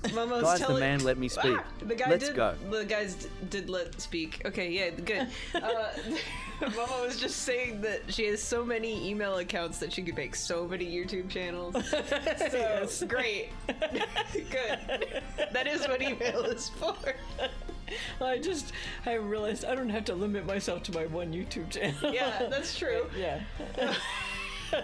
Mummo's Guys, telling... the man let me speak. Let's go. The guys did let speak. Okay, yeah, good. Mummo was just saying that she has so many email accounts that she could make so many YouTube channels. So, Yes. Great. Good. That is what email is for. I realized I don't have to limit myself to my one YouTube channel. Yeah, that's true. Yeah. I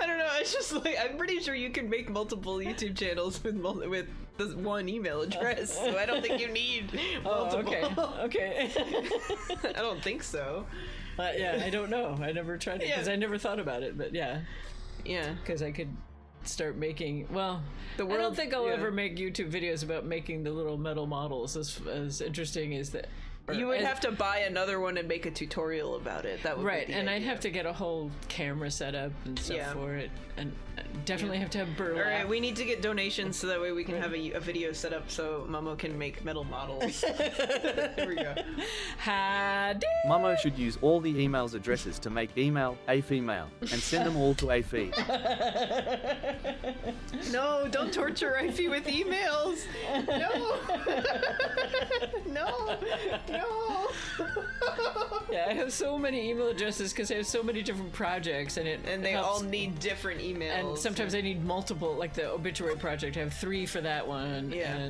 don't know. It's just like I'm pretty sure you can make multiple YouTube channels with this one email address. So I don't think you need multiple. Oh, okay. I don't think so. Yeah, I don't know. I never tried it because I never thought about it. But yeah, because I could start making. Well, I don't think I'll ever make YouTube videos about making the little metal models. As interesting as that. You would have to buy another one and make a tutorial about it. That would right, be the and idea. I'd have to get a whole camera set up and stuff for it, and definitely have to have burlap. All right, we need to get donations so that way we can have a video set up so Mummo can make metal models. There we go. Mummo should use all the emails addresses to make email a female and send them all to a fee. No, don't torture Ify with emails. No. No. Yeah, I have so many email addresses because I have so many different projects, and they helps. all need different emails. And sometimes I need multiple, like the obituary project. I have 3 for that one. Yeah.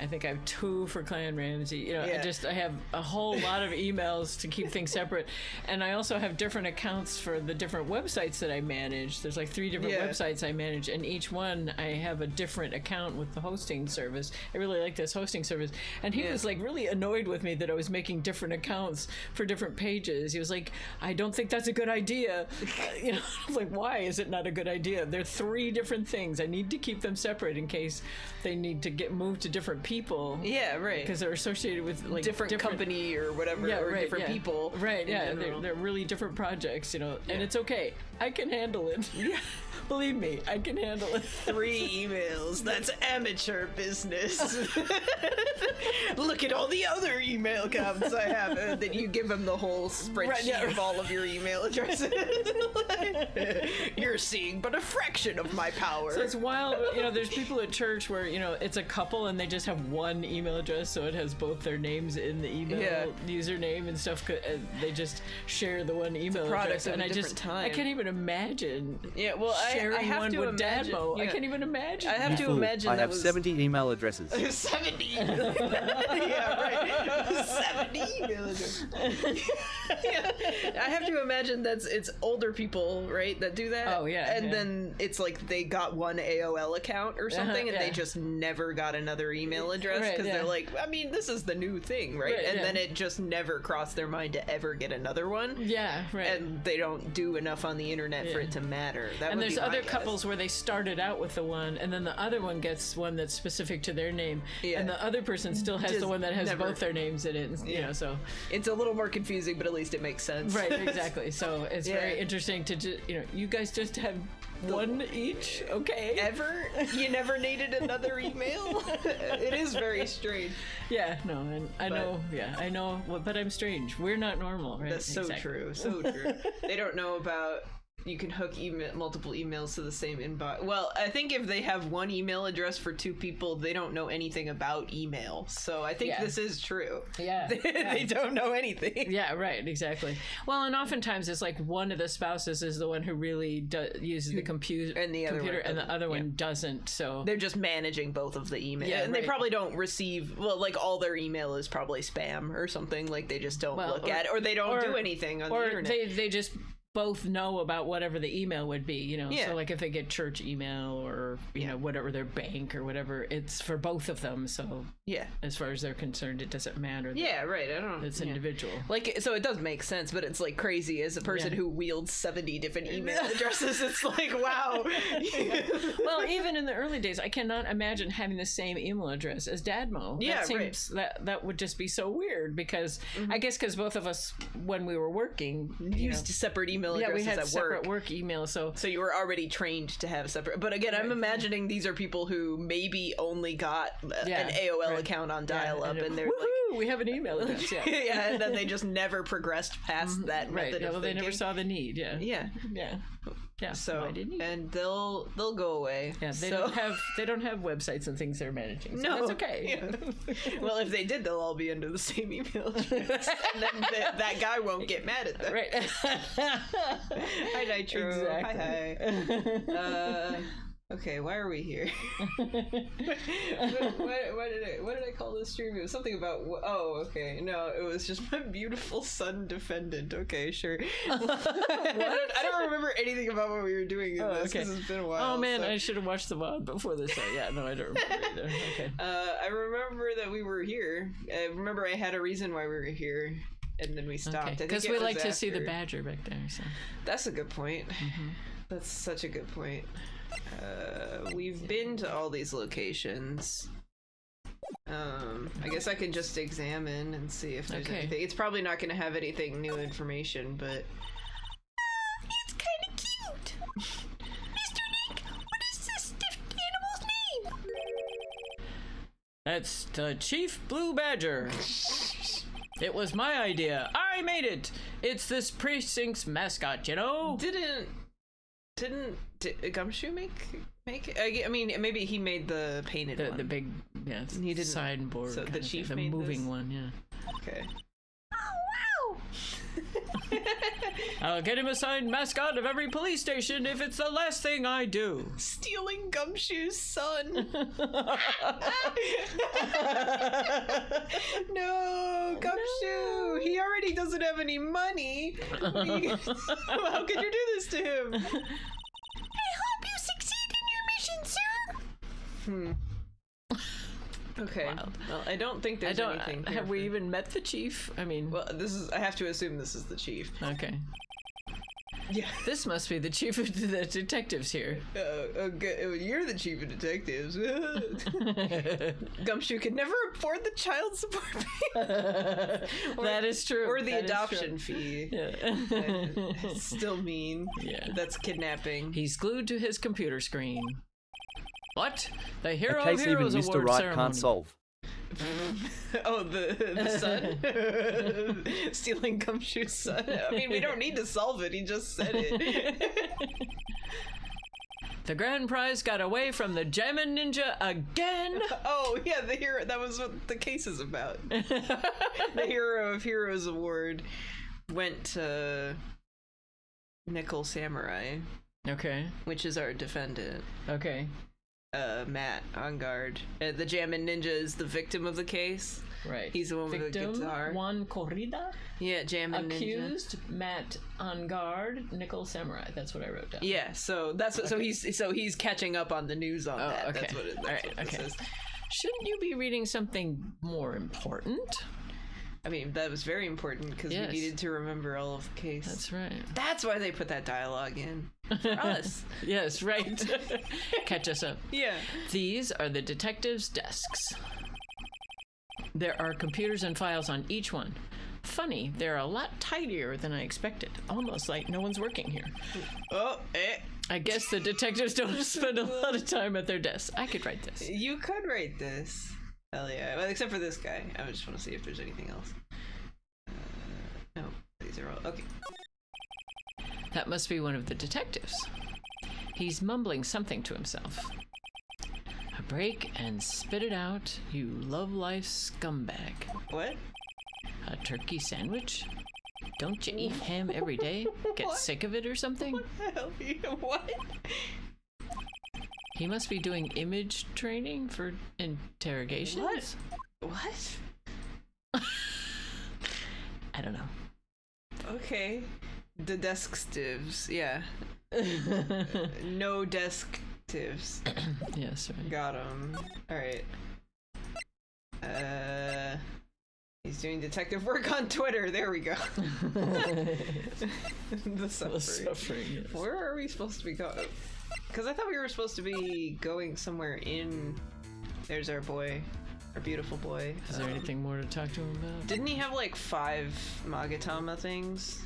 I think I have 2 for Clan Ramsey. You know, I have a whole lot of emails to keep things separate, and I also have different accounts for the different websites that I manage. There's like 3 different websites I manage, and each one I have a different account with the hosting service. I really like this hosting service, and he was like really annoyed with me that I was making different accounts for different pages. He was like, "I don't think that's a good idea." You know, I was like, "Why is it not a good idea? They're 3 different things. I need to keep them separate in case they need to get moved to different people." Yeah, right. Because they're associated with like different company or whatever, or different people. Right, yeah. They're really different projects, you know, and it's okay. I can handle it. Believe me, I can handle it. 3 emails. That's amateur business. Look at all the other email accounts I have. And then you give them the whole spreadsheet of all of your email addresses. You're seeing but a fraction of my power. So it's wild. You know, there's people at church where, you know, it's a couple and they just have one email address, so it has both their names in the email username and stuff. And they just share the one email address. And I can't even imagine. Yeah, well, I have to with imagine. Dadmo. I can't even imagine. I have to imagine. I have 70 email addresses. 70. Yeah, right. 70 email addresses. I have to imagine it's older people, right, that do that. Oh yeah. And then it's like they got one AOL account or something, and they just never got another email address because they're like, I mean, this is the new thing, right? And then it just never crossed their mind to ever get another one. Yeah, right. And they don't do enough on the internet for it to matter. And there's other couples where they started out with the one, and then the other one gets one that's specific to their name, and the other person still has the one that has both their names in it. You know, so it's a little more confusing, but at least it makes sense. Right, exactly. So it's very interesting to you know, you guys just have one each, okay? Ever? You never needed another email? It is very strange. Yeah, no, and I know, but I'm strange. We're not normal, right? That's so true, so true. They don't know about you can hook multiple emails to the same inbox. Well, I think if they have one email address for 2 people, they don't know anything about email. So I think this is true. Yeah. They don't know anything. Yeah, right, exactly. Well, and oftentimes it's like one of the spouses is the one who really uses the computer and the other one doesn't. So they're just managing both of the emails. Yeah, and they probably don't receive, well, like all their email is probably spam or something. Like they just don't look at it, or they don't do anything on the internet. Or they just both know about whatever the email would be, you know. So like if they get church email or you know whatever their bank or whatever, it's for both of them. So as far as they're concerned, it doesn't matter. Right. I don't know. It's individual. Like, so it does make sense, but it's like crazy as a person who wields 70 different email addresses. It's like, wow. Well, even in the early days, I cannot imagine having the same email address as Dadmo. That seems that would just be so weird because I guess because both of us when we were working used separate email addresses. We had at separate work emails, so you were already trained to have separate. But again, I'm imagining these are people who maybe only got an AOL account on dial-up, and they're like, we have an email address. And then they just never progressed past that method of they never saw the need. Yeah. So and they'll go away. Yeah, they don't have websites and things they're managing. So that's okay. Well, if they did, they'll all be under the same email address, and then that guy won't get mad at them. Right. Hi, Nitro. Exactly. Hi. Okay, why are we here? What did I call this stream? It was something about. Oh, okay. No, it was just my beautiful son, defendant. Okay, sure. I don't remember anything about what we were doing in this because it's been a while. Oh man, I should have watched the VOD before this. Yeah, no, I don't remember either. Okay. I remember that we were here. I remember I had a reason why we were here. And then we stopped. Because we like to see the badger back there. So. That's a good point. That's such a good point. We've been to all these locations. I guess I can just examine and see if there's anything. It's probably not going to have anything new information, but... It's kind of cute! Mr. Nick, what is this stiff animal's name? That's the Chief Blue Badger. It was my idea. I made it. It's this precinct's mascot, you know? Did Gumshoe make it? I mean, maybe he made the painted one. The big, he did signboard. So the chief the made moving this? one, yeah. Okay. Oh, wow! I'll get him assigned mascot of every police station if it's the last thing I do. Stealing Gumshoe's son. No, Gumshoe. He already doesn't have any money. How could you do this to him? I hope you succeed in your mission, sir. Okay. Wild. Well, I don't think there's anything here. Have we even met the chief? I mean, well, I have to assume this is the chief. Okay. Yeah. This must be the chief of the detectives here. You're the chief of detectives. Gumshoe could never afford the child support payment. That is true. Or the adoption fee. Yeah. Still mean. Yeah. That's kidnapping. He's glued to his computer screen. What? The Hero A case of Heroes even Mr. Award Right ceremony. can't solve. Oh, the son? Stealing Gumshoe's son? I mean, we don't need to solve it, he just said it. The grand prize got away from the Jammin' Ninja again! Oh, yeah, the hero. That was what the case is about. The Hero of Heroes Award went to Nickel Samurai. Okay. Which is our defendant. Okay. Matt on guard. The Jammin' Ninja is the victim of the case. Right. He's the one with the guitar. Juan Corrida. Yeah, Jammin' Ninja. Accused, Matt on guard, Nickel Samurai. That's what I wrote down. Yeah, so that's what, Okay. so he's catching up on the news on that. Okay. That's what it. All right. Okay. Says. Shouldn't you be reading something more important? I mean, that was very important because Yes. we needed to remember all of the case. That's right. That's why they put that dialogue in. For us. Yes, right. Catch us up. Yeah. These are the detectives' desks. There are computers and files on each one. Funny, they're a lot tidier than I expected. Almost like no one's working here. Oh, I guess the detectives don't spend a lot of time at their desks. I could write this. You could write this. Hell yeah. Well, except for this guy. I just want to see if there's anything else. No, these are all. Okay. That must be one of the detectives. He's mumbling something to himself. A break and spit it out, you love life scumbag. What? A turkey sandwich? Don't you eat ham every day? Get What? sick of it or something? What the hell? What? He must be doing image training for interrogations? What? I don't know. Okay. The desktivs, yeah. No desktivs. Yes, right. Got him. Alright. He's doing detective work on Twitter. There we go. The suffering. The suffering, yes. Where are we supposed to be going? Because I thought we were supposed to be going somewhere in... There's our boy. Our beautiful boy. Is there anything more to talk to him about? Didn't he have like 5 Magatama things?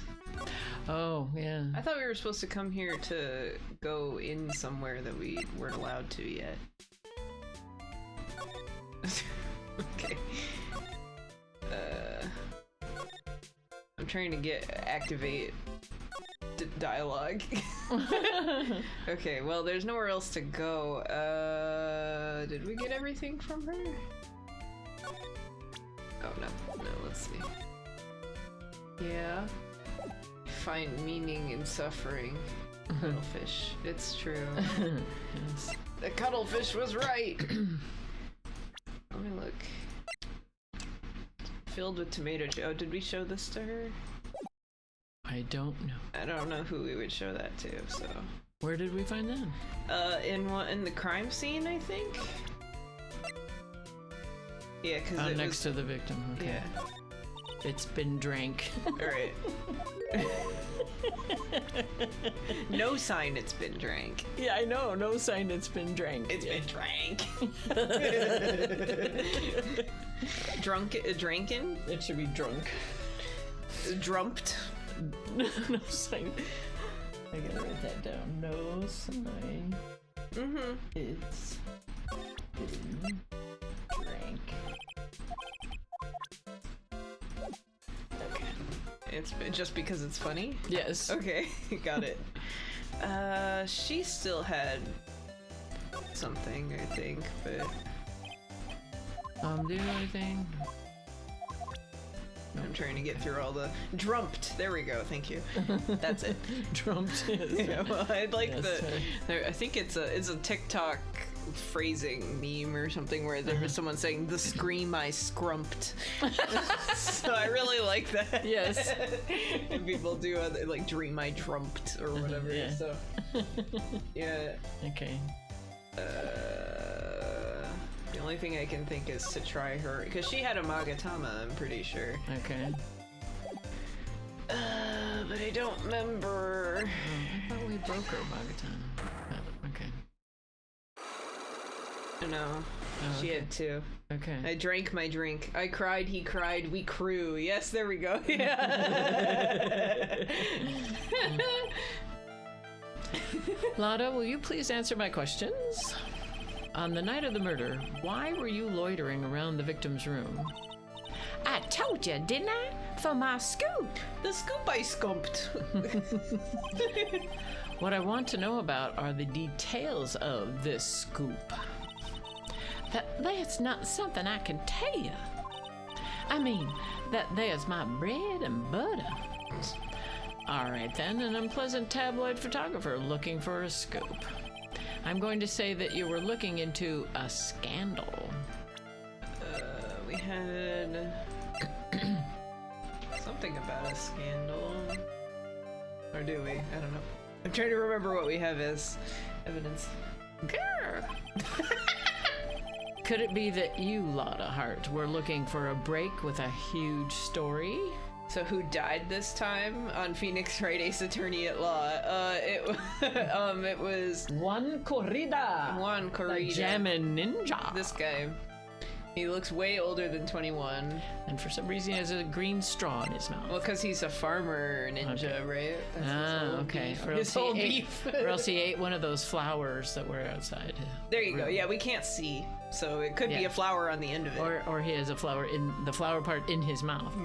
Oh, yeah. I thought we were supposed to come here to go in somewhere that we weren't allowed to yet. Okay. I'm trying to activate dialogue. Okay, well, there's nowhere else to go. Did we get everything from her? Oh, no, let's see. Yeah. Find meaning in suffering. Cuttlefish. It's true. Yes. The cuttlefish was right! Let me look. Filled with tomato. Oh, did we show this to her? I don't know. I don't know who we would show that to, so... Where did we find that? In the crime scene, I think? Yeah, because it next was... to the victim, okay. Yeah. It's been drank. Alright. No sign it's been drank. Yeah, I know. No sign it's been drank. It's been drank. Dranken? It should be drunk. Drumped. No sign. I gotta write that down. No sign. Mm-hmm. It's been drank. Okay. It's been just because it's funny? Yes. Okay, got it. She still had something, I think, but... Do you know anything? I'm trying to get through all the drumped. There we go. Thank you. That's it. Drumped. Yeah, well, I'd like I think it's a TikTok phrasing meme or something where there was someone saying the scream I scrumped. So I really like that. Yes. And people do like dream I drumped or whatever. Yeah. So yeah. Okay. The only thing I can think is to try her because she had a Magatama, I'm pretty sure. Okay. But I don't remember. I thought we broke her Magatama. Okay. No, Oh, she okay. had 2. Okay. I drank my drink. I cried, he cried, we crew. Yes, there we go. Yeah. Lada, will you please answer my questions? On the night of the murder, why were you loitering around the victim's room? I told you, didn't I? For my scoop. The scoop I scumped. What I want to know about are the details of this scoop. That's not something I can tell you. I mean, there's my bread and butter. All right then, an unpleasant tabloid photographer looking for a scoop. I'm going to say that you were looking into a scandal. We had something about a scandal. Or do we? I don't know. I'm trying to remember what we have as evidence. Grr. Could it be that you, Lada Hart, were looking for a break with a huge story? So who died this time on Phoenix Wright Ace Attorney at Law? It was Juan Corrida. Juan Corrida. The Jammin' Ninja. This guy. He looks way older than 21. And for some reason he has a green straw in his mouth. Well, because he's a farmer ninja, right? That's his whole okay. beef. Or His whole beef. Or else he ate one of those flowers that were outside. There you go. Yeah, we can't see. So it could be a flower on the end of it. Or he has a flower in the flower part in his mouth.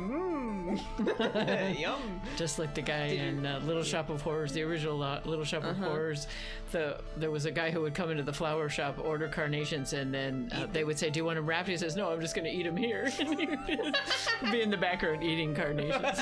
Yum. Just like the guy in Little Shop of Horrors, the original Little Shop of Horrors. There was a guy who would come into the flower shop, order carnations, and then they would say, "Do you want them wrapped?" He says, "No, I'm just going to eat them here." And he would be in the background eating carnations.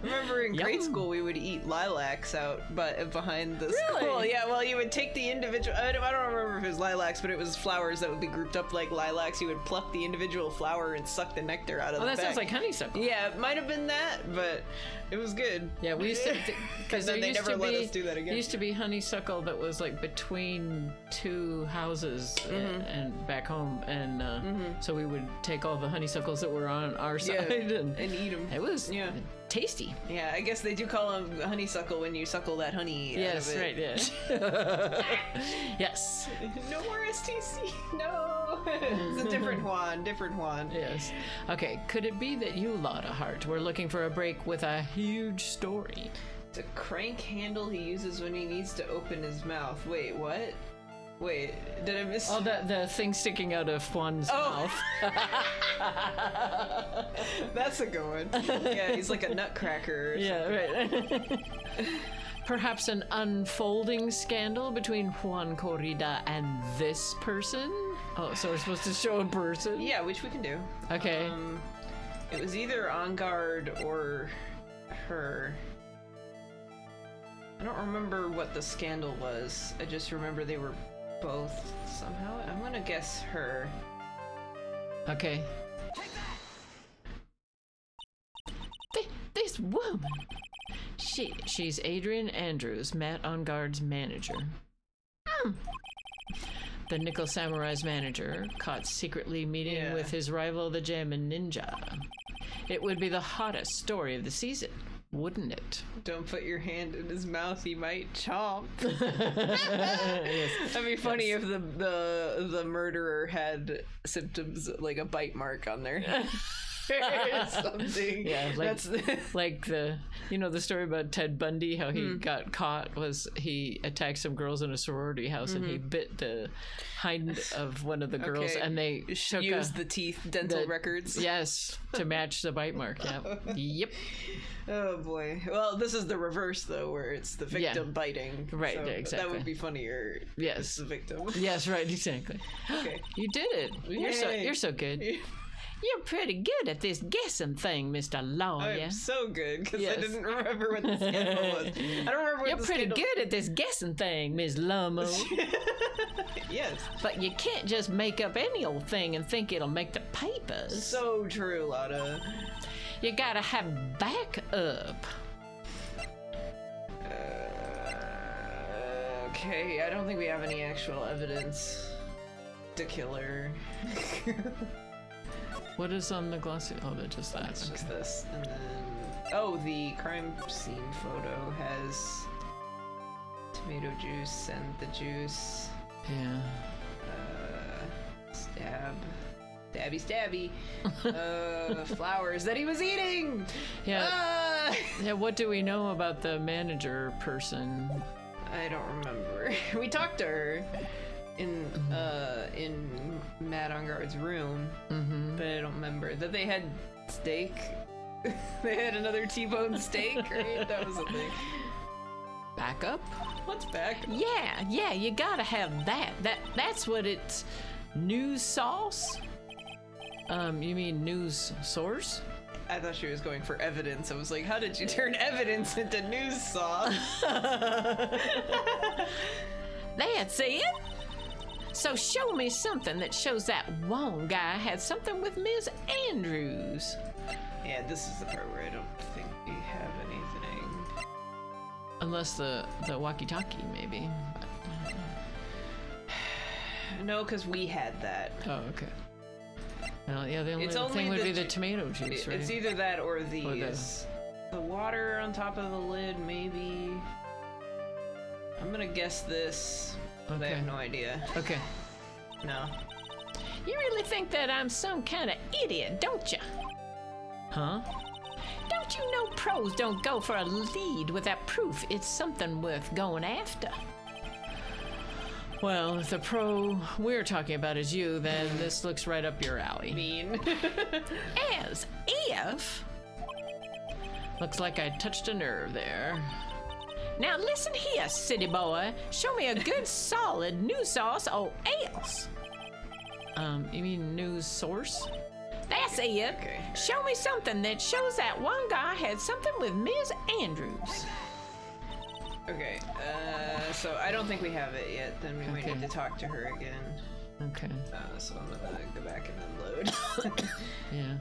Remember in grade school we would eat lilacs out behind the school. Yeah, well, you would take the individual. I don't remember if it was lilacs, but it was flowers that would be grouped up like lilacs. You would pluck the individual flower and suck the nectar out of the that back. sounds like honeysuckle. Yeah, it might have been that, but it was good. Yeah, we used to, because then they never let us do that again. There used to be honeysuckle that was like between 2 houses and back home, and so we would take all the honeysuckles that were on our side and eat them. It was tasty. Yeah, I guess they do call them honeysuckle when you suckle that honey. Yes, out of it. right. Yeah. Yes. No more STC. No. It's a different Juan. Different Juan. Yes. Okay. Could it be that you, Lada Hart, were looking for a break with a huge story? It's a crank handle he uses when he needs to open his mouth. Wait, what? Wait, did I miss? Oh, the thing sticking out of Juan's mouth. That's a good one. Yeah, he's like a nutcracker. Right. Perhaps an unfolding scandal between Juan Corrida and this person? Oh, so we're supposed to show a person? Yeah, which we can do. Okay. It was either On Guard or her. I don't remember what the scandal was. I just remember they were both somehow. I'm gonna guess her. Okay. This woman. She's Adrian Andrews, Matt On Guard's manager. The Nickel Samurai's manager, caught secretly meeting with his rival, the Jammin' Ninja. It would be the hottest story of the season, wouldn't it? Don't put your hand in his mouth, he might chomp. That'd be funny if the murderer had symptoms like a bite mark on their head. Or something. Yeah, like the the story about Ted Bundy, how he got caught was he attacked some girls in a sorority house and he bit the hind of one of the girls and they used the teeth dental records. Yes, to match the bite mark. Yeah. Yep. Oh boy. Well, this is the reverse though, where it's the victim biting. Right, so exactly. That would be funnier. Yes. It's the victim. Yes, right, exactly. Okay. You did it. You're so good. You're pretty good at this guessing thing, Mr. Lawyer. I'm so good, because I didn't remember what the scandal was. I don't remember what You're pretty good at this guessing thing, Miss Lummo. Yes. But you can't just make up any old thing and think it'll make the papers. So true, Lotta. You gotta have backup. Okay, I don't think we have any actual evidence to kill her. What is on the glossy? Oh, that's just that. It's just this. And then... Oh, the crime scene photo has tomato juice and the juice. Yeah. Stabby. Flowers that he was eating! Yeah. Yeah, what do we know about the manager person? I don't remember. We talked to her in Matt Ongard's room, but I don't remember that they had steak. They had another T-bone steak, right? That was a thing. Backup? What's backup? Yeah, you gotta have that. That's what it's. News sauce? You mean news source? I thought she was going for evidence. I was like, how did you turn evidence into news sauce? That's it? So show me something that shows that one guy had something with Ms. Andrews. Yeah, this is the part where I don't think we have anything. Unless the walkie-talkie, maybe. No, because we had that. Oh, okay. Well, yeah, the only thing would be the tomato juice, right? It's either that or these. The water on top of the lid, maybe. I'm gonna guess this, but I have no idea. Okay. No. You really think that I'm some kind of idiot, don't you? Huh? Don't you know pros don't go for a lead without proof it's something worth going after? Well, if the pro we're talking about is you, then this looks right up your alley. Mean. As if... Looks like I touched a nerve there. Now listen here, city boy. Show me a good solid news source or else. You mean news source? That's it. Okay. Show me something that shows that one guy had something with Ms. Andrews. Okay, so I don't think we have it yet. Then we might need to talk to her again. Okay. So I'm gonna go back and then load. Yeah.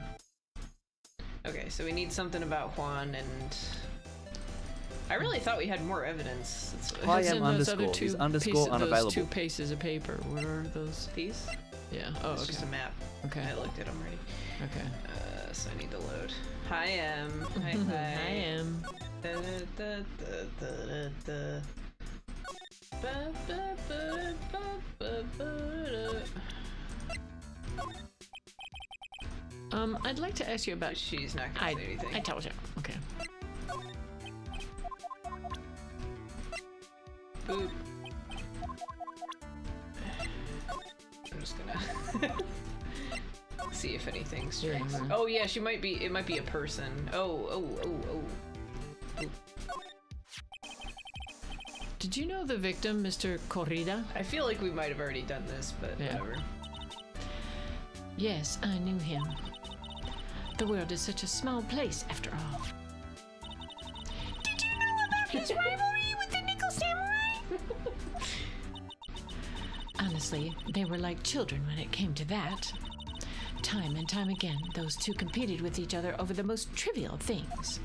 Okay, so we need something about Juan and... I really thought we had more evidence. I am underscore. Is underscore unavailable. Those 2 pages of paper. What are those? These? Yeah. Oh, it's okay. just a map. Okay. I looked at them already. Okay. So I need to load. Hi, Em. Hi. I am. I'd like to ask you about... She's not gonna say anything. I told you. Okay. Boop. I'm just gonna see if anything strikes. Yeah. Oh yeah, she might be. It might be a person. Oh. Did you know the victim, Mr. Corrida? I feel like we might have already done this, but whatever. Yes, I knew him. The world is such a small place, after all. Did you know about his rivalry with the Nickel Samurai? Honestly, they were like children when it came to that. Time and time again, those two competed with each other over the most trivial things.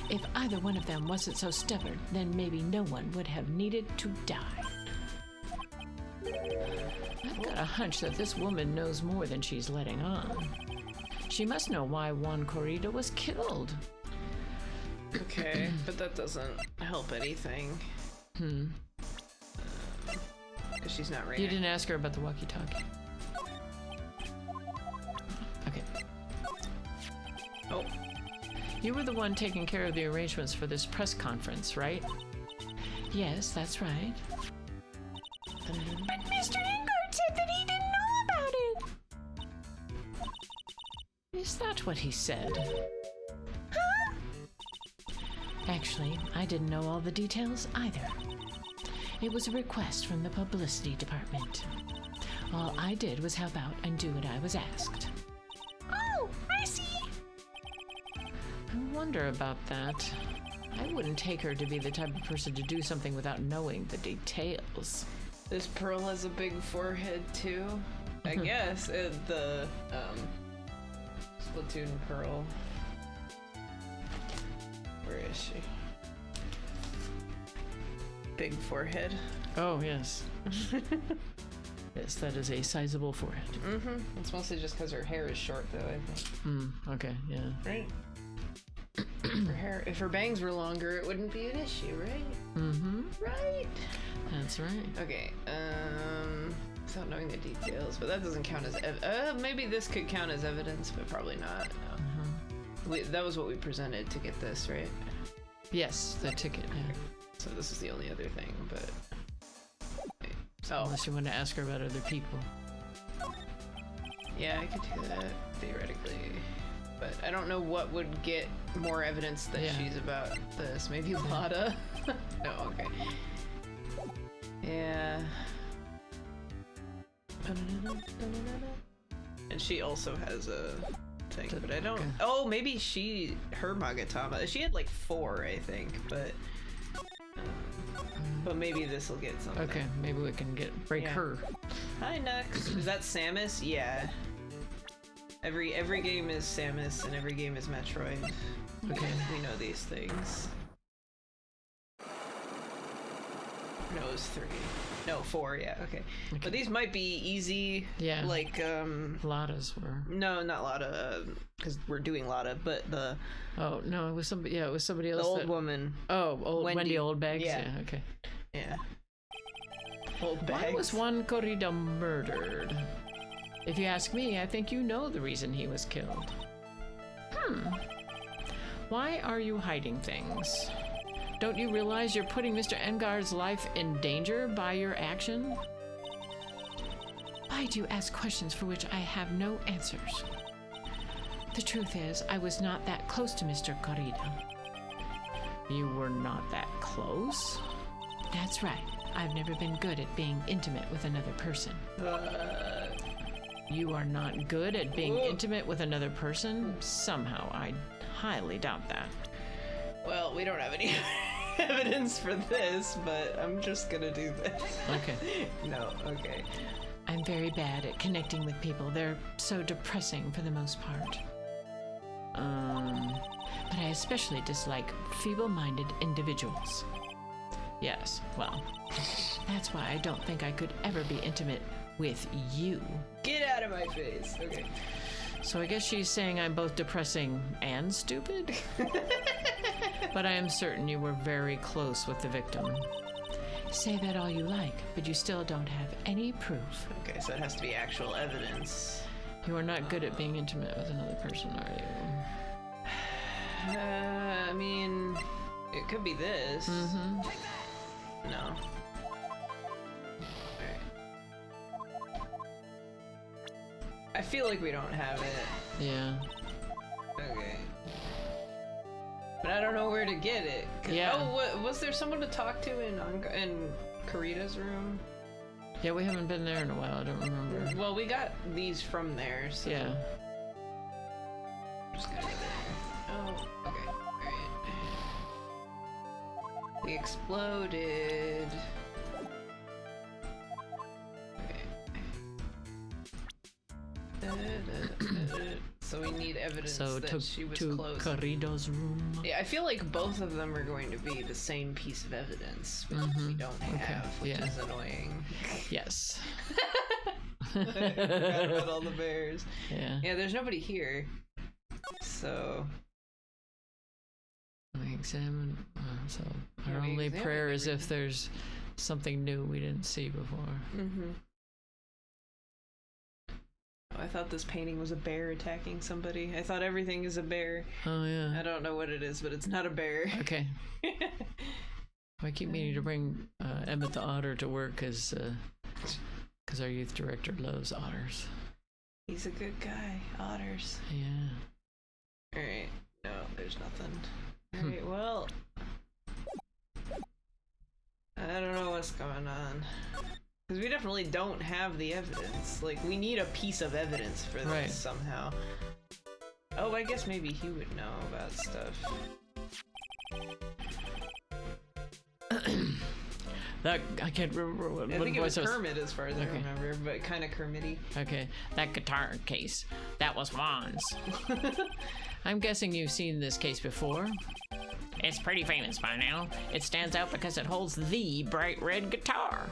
If either one of them wasn't so stubborn, then maybe no one would have needed to die. I've got a hunch that this woman knows more than she's letting on. She must know why Juan Corrida was killed. Okay, but that doesn't help anything. Because she's not ready. You didn't ask her about the walkie-talkie. Okay. Oh. You were the one taking care of the arrangements for this press conference, right? Yes, that's right. But Mr. Ingard said that he didn't know about it. Is that what he said? Huh? Actually, I didn't know all the details either. It was a request from the publicity department. All I did was help out and do what I was asked. Oh, I see. I wonder about that. I wouldn't take her to be the type of person to do something without knowing the details. This Pearl has a big forehead too. I guess the Splatoon Pearl. Where is she? Big forehead. Oh yes. Yes, that is a sizable forehead. Mm-hmm. It's mostly just because her hair is short, though. I think. Okay. Yeah. Right. Her hair. If her bangs were longer, it wouldn't be an issue, right? Mm-hmm. Right. That's right. Okay. Without knowing the details, but that doesn't count as maybe this could count as evidence, but probably not. No. That was what we presented to get this, right? Yes, the ticket. Yeah. So this is the only other thing, but. Unless you want to ask her about other people. Yeah, I could do that, theoretically. But I don't know what would get more evidence that she's about this. Maybe Lotta? No, okay. Yeah. And she also has a thing, but I don't... Okay. Oh, maybe her Magatama. She had like 4, I think, but maybe this will get something. Okay, maybe we can break her. Hi, Nux. Is that Samus? Yeah. Every game is Samus and every game is Metroid. Okay, we know these things. No, it was 3. No, 4. Yeah. Okay. But these might be easy. Yeah. Like Lotta's were. No, not Lotta, because we're doing Lotta, but the. Oh no, it was somebody. Yeah, it was somebody else. The old woman. Oh, Wendy Oldbags. Yeah. Okay. Yeah. Old bags. Why was one Corrida murdered? If you ask me, I think you know the reason he was killed. Why are you hiding things? Don't you realize you're putting Mr. Engar's life in danger by your action? Why do you ask questions for which I have no answers? The truth is, I was not that close to Mr. Corrida. You were not that close? That's right. I've never been good at being intimate with another person. You are not good at being intimate with another person? Somehow, I highly doubt that. Well, we don't have any evidence for this, but I'm just gonna do this. Okay. No, okay. I'm very bad at connecting with people. They're so depressing for the most part. But I especially dislike feeble-minded individuals. Yes, well, that's why I don't think I could ever be intimate with you. Get out of my face. Okay. So I guess she's saying I'm both depressing and stupid? But I am certain you were very close with the victim. Say that all you like, but you still don't have any proof. Okay, so it has to be actual evidence. You are not good at being intimate with another person, are you? I mean, it could be this. Mm-hmm. No. I feel like we don't have it. Yeah. Okay. But I don't know where to get it. Yeah. Oh, was there someone to talk to in Corrida's room? Yeah, we haven't been there in a while. I don't remember. Well, we got these from there, so... Yeah. I'm just gonna go there. Oh, okay. Alright. We exploded. So we need evidence that she was close. Corrida's room. Yeah, I feel like both of them are going to be the same piece of evidence, which we don't have, which is annoying. Yes. I forgot about all the bears. Yeah. Yeah, there's nobody here. So... We examine... so our only prayer is if there's something new we didn't see before. Mm-hmm. I thought this painting was a bear attacking somebody. I thought everything is a bear. Oh, yeah. I don't know what it is, but it's not a bear. Okay. I keep meaning to bring Emmett the otter to work because our youth director loves otters. He's a good guy. Otters. Yeah. Alright. No, there's nothing. Alright, well... I don't know what's going on. Because we definitely don't have the evidence. Like, we need a piece of evidence for this somehow. Oh, I guess maybe he would know about stuff. That I can't remember what I think it was Kermit as far as I remember, but kind of Kermit-y. Okay, that guitar case. That was Juan's. I'm guessing you've seen this case before. It's pretty famous by now. It stands out because it holds the bright red guitar.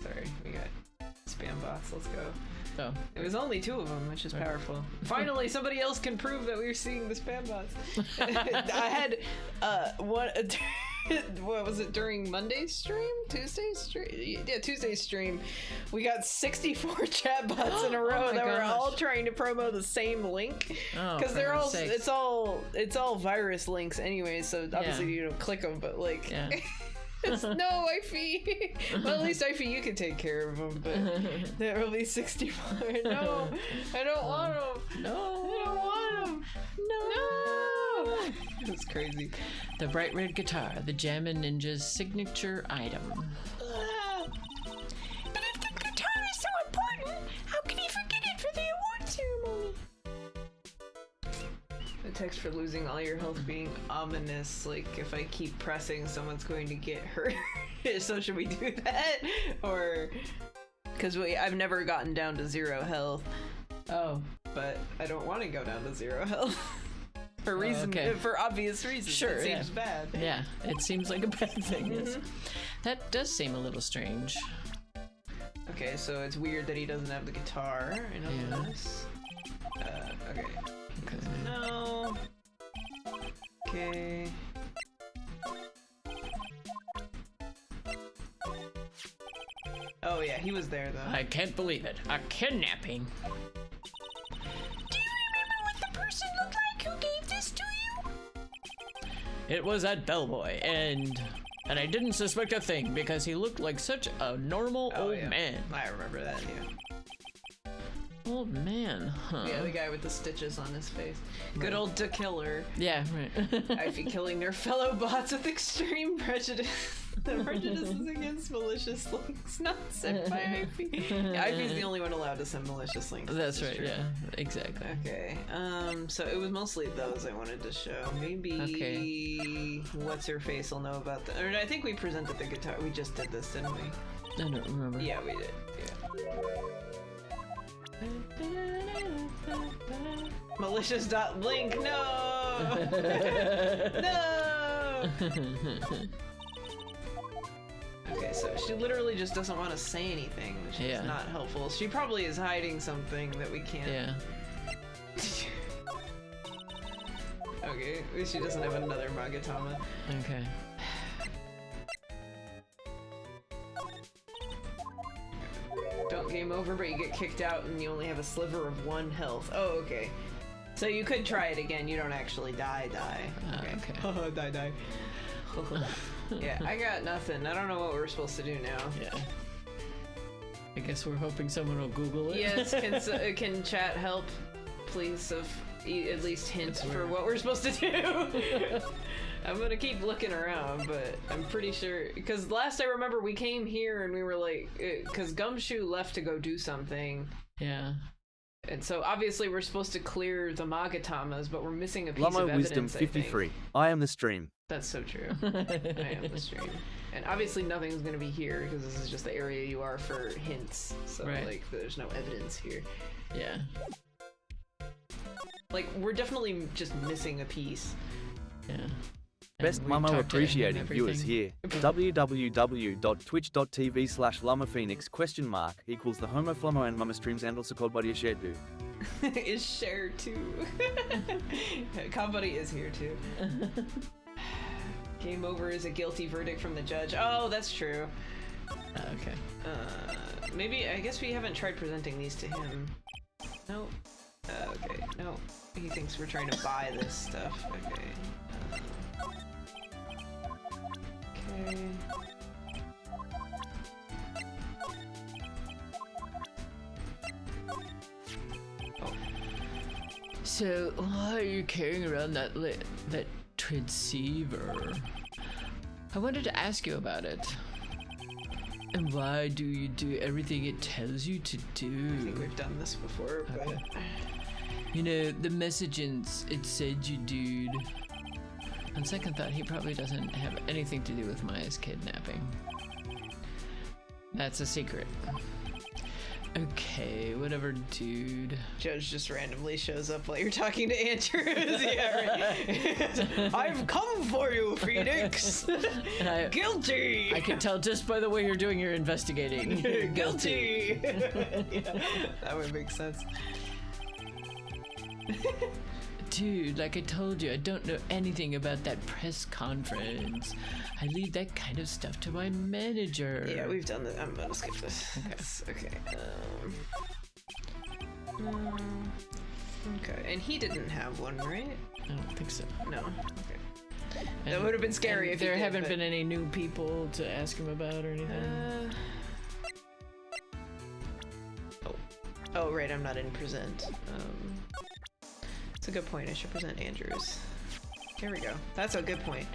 Sorry, we got spam bots. Let's go. Oh. It was only 2 of them, which is powerful. Finally, somebody else can prove that we were seeing the spam bots. I had what was it, during Monday's stream? Tuesday's stream? Yeah, Tuesday's stream. We got 64 chat bots in a row that were all trying to promo the same link. Because they're all it's all virus links anyway, so obviously you don't click them, but like no, Ify. Well, at least Ify, you can take care of them, but there will be 64. No, I don't want them. No, I don't want them. No. That's crazy. The bright red guitar, the Jammin' Ninja's signature item. But if the guitar is so important, how can he forget it for the award ceremony? The text for losing all your health being ominous, like if I keep pressing, someone's going to get hurt. So should we do that? Or because I've never gotten down to 0 health. Oh, but I don't want to go down to 0 health. For obvious reasons. Sure, it seems bad. Yeah, it seems like a bad thing. Yes. That does seem a little strange. Okay, so it's weird that he doesn't have the guitar. I know this. Okay. No. Okay. Oh yeah, he was there though. I can't believe it. A kidnapping. Do you remember what the person looked like who gave this to you? It was that bellboy, and I didn't suspect a thing because he looked like such a normal old man. I remember that, yeah. Old man, huh? Yeah, the guy with the stitches on his face. Good old Da Killer. Yeah, right. Ify killing their fellow bots with extreme prejudice. The prejudice is against malicious links, not sent by Ify. Yeah, Ify's the only one allowed to send malicious links. That's right, yeah, exactly. Okay, so it was mostly those I wanted to show. Maybe what's her face will know about that. Or I think we presented the guitar. We just did this, didn't we? I don't remember. Yeah, we did. Yeah. Malicious.link, no! No! Okay, so she literally just doesn't want to say anything, which is not helpful. She probably is hiding something that we can't. Yeah. Okay, at least she doesn't have another Magatama. Okay. Don't game over, but you get kicked out and you only have a sliver of 1 health. Oh, okay. So you could try it again. You don't actually die. Okay. Die. Yeah, I got nothing. I don't know what we're supposed to do now. Yeah. I guess we're hoping someone will Google it. Yes, can chat help, please, of at least hints for what we're supposed to do? I'm gonna keep looking around, but I'm pretty sure, because last I remember we came here and we were like, because Gumshoe left to go do something. Yeah. And so obviously we're supposed to clear the Magatamas, but we're missing a piece of evidence. Wisdom 53. I am the stream. That's so true. I am the stream. And obviously nothing's gonna be here because this is just the area you are for hints. So like there's no evidence here. Yeah. Like we're definitely just missing a piece. Yeah. Best Mummo appreciating viewers here. www.twitch.tv/LlamaPhoenix ? Equals the Homo Flummo and Mumma streams and also called Buddy Shared Do. Is shared too. Buddy is here too. Game over is a guilty verdict from the judge. Oh, that's true. Okay. Maybe, I guess we haven't tried presenting these to him. Nope. Okay, no. He thinks we're trying to buy this stuff. Okay. Okay. Oh. So, why are you carrying around that transceiver? I wanted to ask you about it. And why do you do everything it tells you to do? I think we've done this before, but... You know, the messagings it said you dude. On second thought, he probably doesn't have anything to do with Maya's kidnapping. That's a secret. Okay, whatever, dude. Judge just randomly shows up while you're talking to Andrews. Yeah, right. I've come for you, Phoenix. Guilty. I can tell just by the way you're doing your investigating. Guilty. Yeah, that would make sense. Dude, like I told you, I don't know anything about that press conference. I leave that kind of stuff to my manager. Yeah, we've done that. I'm gonna skip this. Okay. Okay, and he didn't have one, right? I don't think so. No. Okay. That would have been scary if there haven't been any new people to ask him about or anything. Oh, right. I'm not in present. That's a good point. I should present Andrews. Here we go. That's a good point.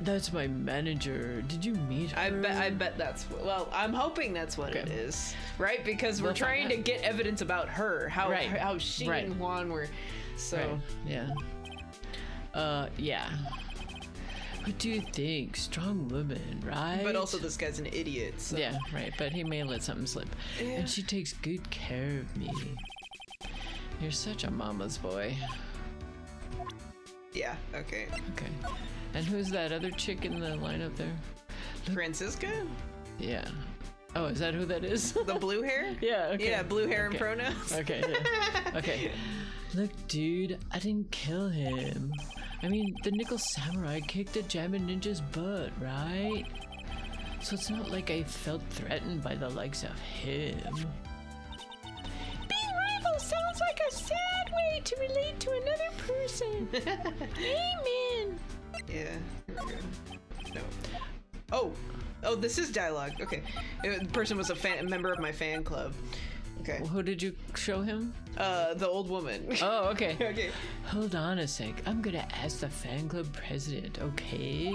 That's my manager. Did you meet her? I bet that's well, I'm hoping that's what it is. Right? Because we're trying to get evidence about her. How she and Juan were so yeah. Yeah. What do you think? Strong woman, right? But also this guy's an idiot. So. Yeah, right. But he may let something slip. Yeah. And she takes good care of me. You're such a mama's boy. Yeah, okay. Okay. And who's that other chick in the lineup there? Francisca? Yeah. Oh, is that who that is? The blue hair? Yeah, okay. Yeah, blue hair and pronouns. Okay, yeah. Okay. Look, dude, I didn't kill him. I mean, the Nickel Samurai kicked a Jammin' Ninja's butt, right? So it's not like I felt threatened by the likes of him. Sounds like a sad way to relate to another person. Amen. Yeah. Here we go. No. Oh, this is dialogue. Okay. The person was a member of my fan club. Okay. Well, who did you show him? The old woman. Oh, okay. Okay. Hold on a sec. I'm gonna ask the fan club president, okay?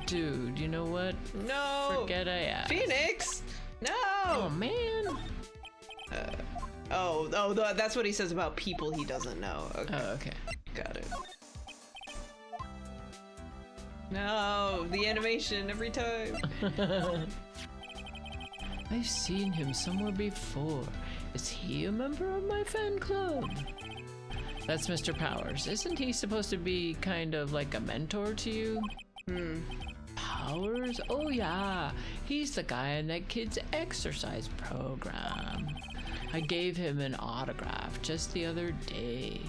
Dude, you know what? No. Forget I asked. Phoenix! No! Oh, man. That's what he says about people he doesn't know. Okay. Oh, okay. Got it. No, the animation every time. I've seen him somewhere before. Is he a member of my fan club? That's Mr. Powers. Isn't he supposed to be kind of like a mentor to you? Powers? Oh yeah, he's the guy in that kid's exercise program. I gave him an autograph just the other day.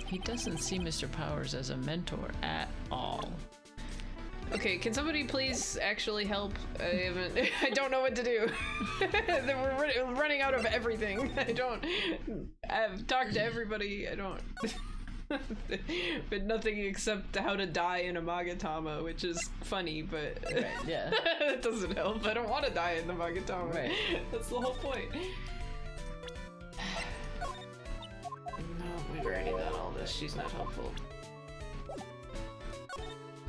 He doesn't see Mr. Powers as a mentor at all. Okay, can somebody please actually help? I don't know what to do. We're running out of everything. I've talked to everybody. I don't. But nothing except how to die in a Magatama, which is funny, but yeah, that doesn't help. I don't want to die in the Magatama. Right. That's the whole point. No, we've already done all this. She's not helpful.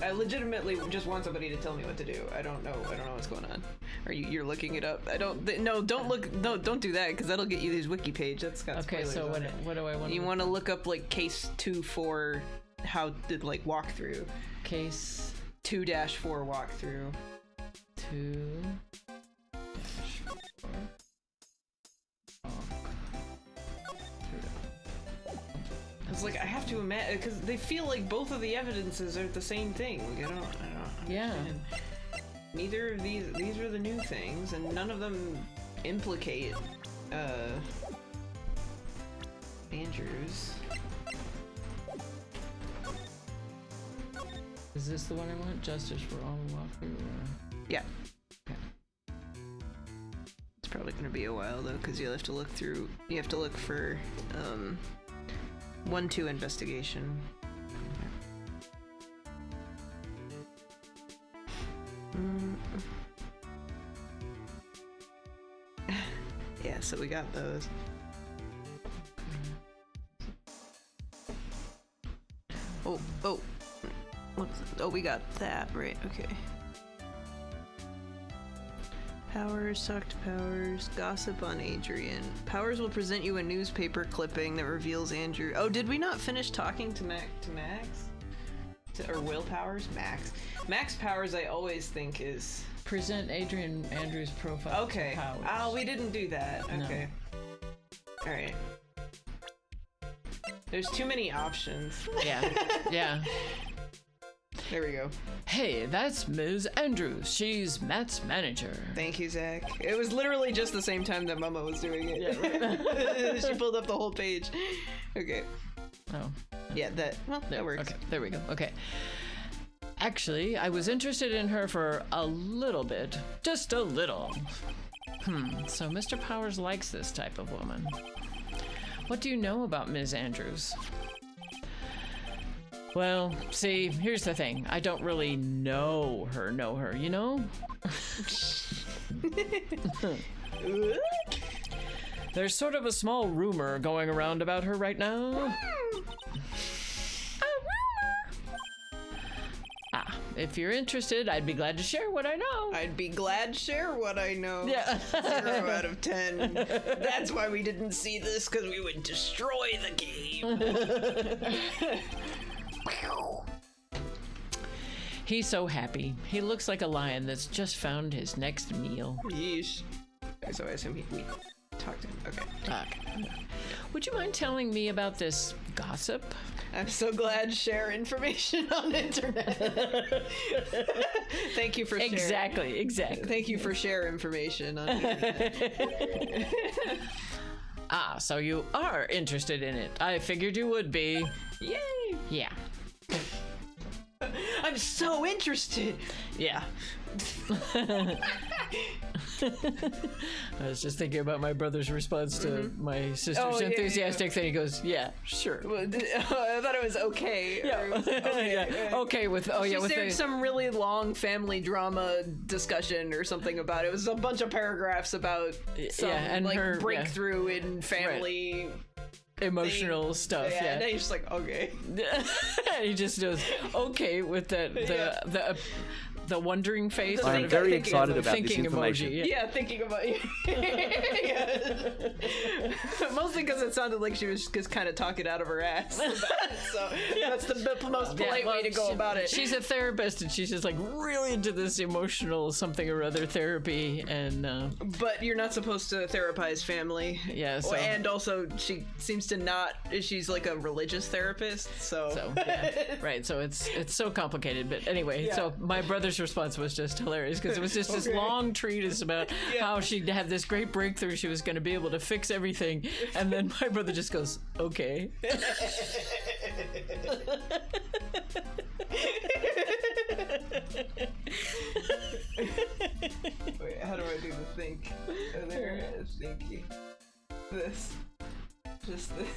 I legitimately just want somebody to tell me what to do. I don't know what's going on. Are you're looking it up? Don't do that, because that'll get you these wiki page. That's got spoilers. So on what do I want? You want to look up like case 2-4, how did like walkthrough. Case 2-4 walkthrough. 2-4. It's like I have to imagine, because they feel like both of the evidences are the same thing. Like, I don't understand. Neither of these are the new things, and none of them implicate Andrews. Is this the one I want? Justice for all walkthrough? Yeah. Okay. It's probably gonna be a while though, because you'll have to look through. You have to look for 1-2 investigation. Yeah, so we got those. we got that right. Okay. Powers, talk to Powers, gossip on Adrian. Powers will present you a newspaper clipping that reveals Andrew. Oh, did we not finish talking to Max? Or Will Powers? Max Powers, I always think is... Present Adrian Andrews' profile. Okay. To Powers. Oh, we didn't do that. Okay. No. Alright. There's too many options. Yeah. There we go. Hey, that's Ms. Andrews. She's Matt's manager. Thank you, Zach. It was literally just the same time that Mummo was doing it. Yeah, right. She pulled up the whole page. Okay. Oh. Yeah, that works. Okay, there we go. Okay. Actually, I was interested in her for a little bit. Just a little. So Mr. Powers likes this type of woman. What do you know about Ms. Andrews? Well, see, here's the thing. I don't really know her, you know? There's sort of a small rumor going around about her right now. If you're interested, I'd be glad to share what I know. I'd be glad to share what I know. Yeah. 0 out of 10. That's why we didn't see this, because we would destroy the game. He's so happy. He looks like a lion that's just found his next meal. Yeesh. So I assume we talked to him. Okay. Would you mind telling me about this gossip? I'm so glad to share information on the internet. Thank you for sharing. Exactly. Thank you for sharing information on the internet. So you are interested in it. I figured you would be. Yay! Yeah. I'm so interested. Yeah. I was just thinking about my brother's response to my sister's enthusiastic thing. He goes, "Yeah, sure." Well, I thought it was okay. Yeah. Okay with There's some really long family drama discussion or something about it. It was a bunch of paragraphs about some and like her breakthrough in family. Right. Emotional stuff, yeah. And then he's just like, okay. He just goes, okay, with the wondering face. I'm very excited about this information. Emoji, yeah, thinking about it. Mostly because it sounded like she was just kind of talking out of her ass about it, so that's the most polite way to go about it. She's a therapist, and she's just like really into this emotional something or other therapy, and but you're not supposed to therapize family. Yeah, so. And also she seems to not. She's like a religious therapist, so yeah. Right. So it's so complicated, but anyway. So my brother's response was just hilarious because it was just this long treatise about how she'd have this great breakthrough. She was going to be able to fix everything, and then my brother just goes, "Okay." Wait, how do I do the think? Oh, there, thinky. This. Just this.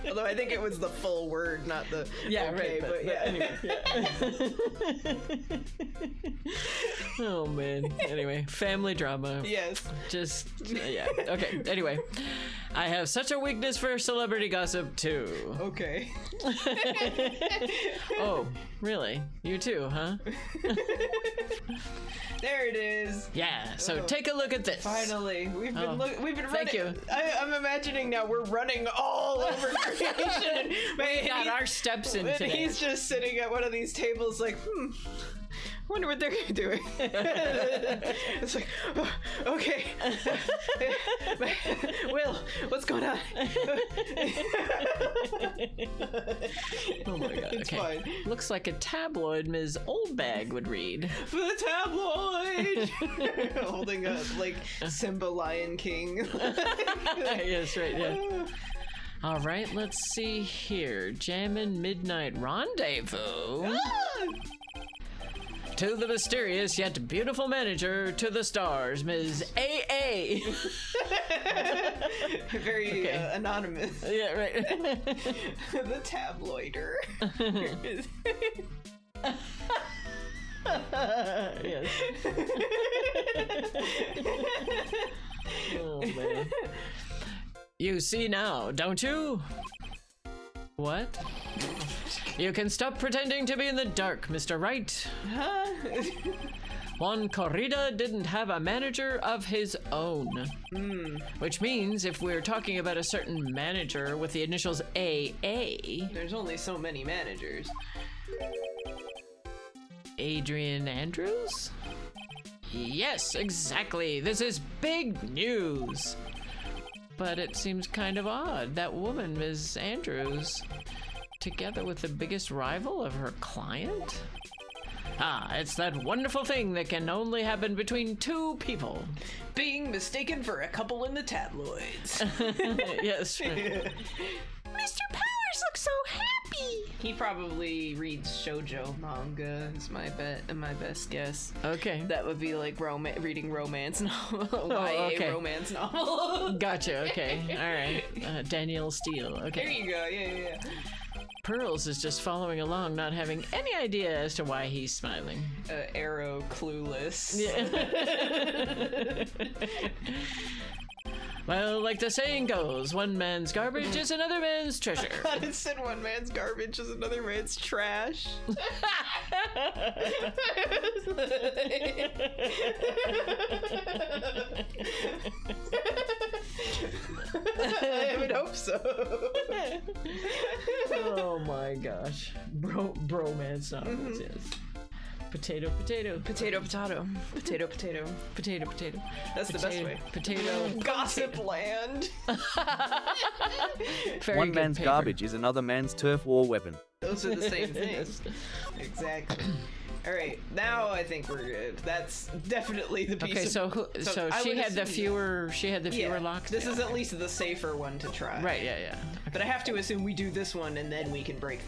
Although I think it was the full word, not the okay, right, but anyway. Oh man. Anyway, family drama. Yes. Just Okay. Anyway, I have such a weakness for celebrity gossip too. Okay. Oh, really? You too, huh? There it is. Yeah. So take a look at this. Finally, we've been running. Thank you. I'm imagining now we're running all over creation. We got our steps in today. He's just sitting at one of these tables, like, wonder what they're doing. It's like, okay. Will, what's going on? Oh my god. It's fine. Looks like a tabloid Ms. Oldbag would read. For the tabloid! Holding up, like, Simba Lion King. Yes, right, yeah. All right, let's see here. Jammin' Midnight Rendezvous. To the mysterious yet beautiful manager, to the stars, Ms. A.A. Very anonymous. Yeah, right. The tabloider. Yes. Oh, man. You see now, don't you? What? You can stop pretending to be in the dark, Mr. Wright. Huh? Juan Corrida didn't have a manager of his own. Which means if we're talking about a certain manager with the initials AA... There's only so many managers. Adrian Andrews? Yes, exactly. This is big news. But it seems kind of odd. That woman, Ms. Andrews, together with the biggest rival of her client? Ah, it's that wonderful thing that can only happen between two people. Being mistaken for a couple in the tabloids. Yes. Mr. Powers looks so happy. He probably reads shoujo manga, is my best guess. Okay. That would be like reading romance novel, okay. Romance novel. Gotcha, okay. All right. Danielle Steele, okay. There you go, yeah. Pearls is just following along, not having any idea as to why he's smiling. Arrow clueless. Yeah. Well, like the saying goes, one man's garbage is another man's treasure. I thought it said one man's garbage is another man's trash. I would hope so. Oh my gosh. Bromance novels, yes. Potato. That's the best way. Potato. Gossip land. One man's garbage is another man's turf war weapon. Those are the same things. Exactly. All right, now I think we're good. That's definitely the piece. Okay, so she had the fewer locks. This is at least the safer one to try. Right. Yeah. But I have to assume we do this one and then we can break.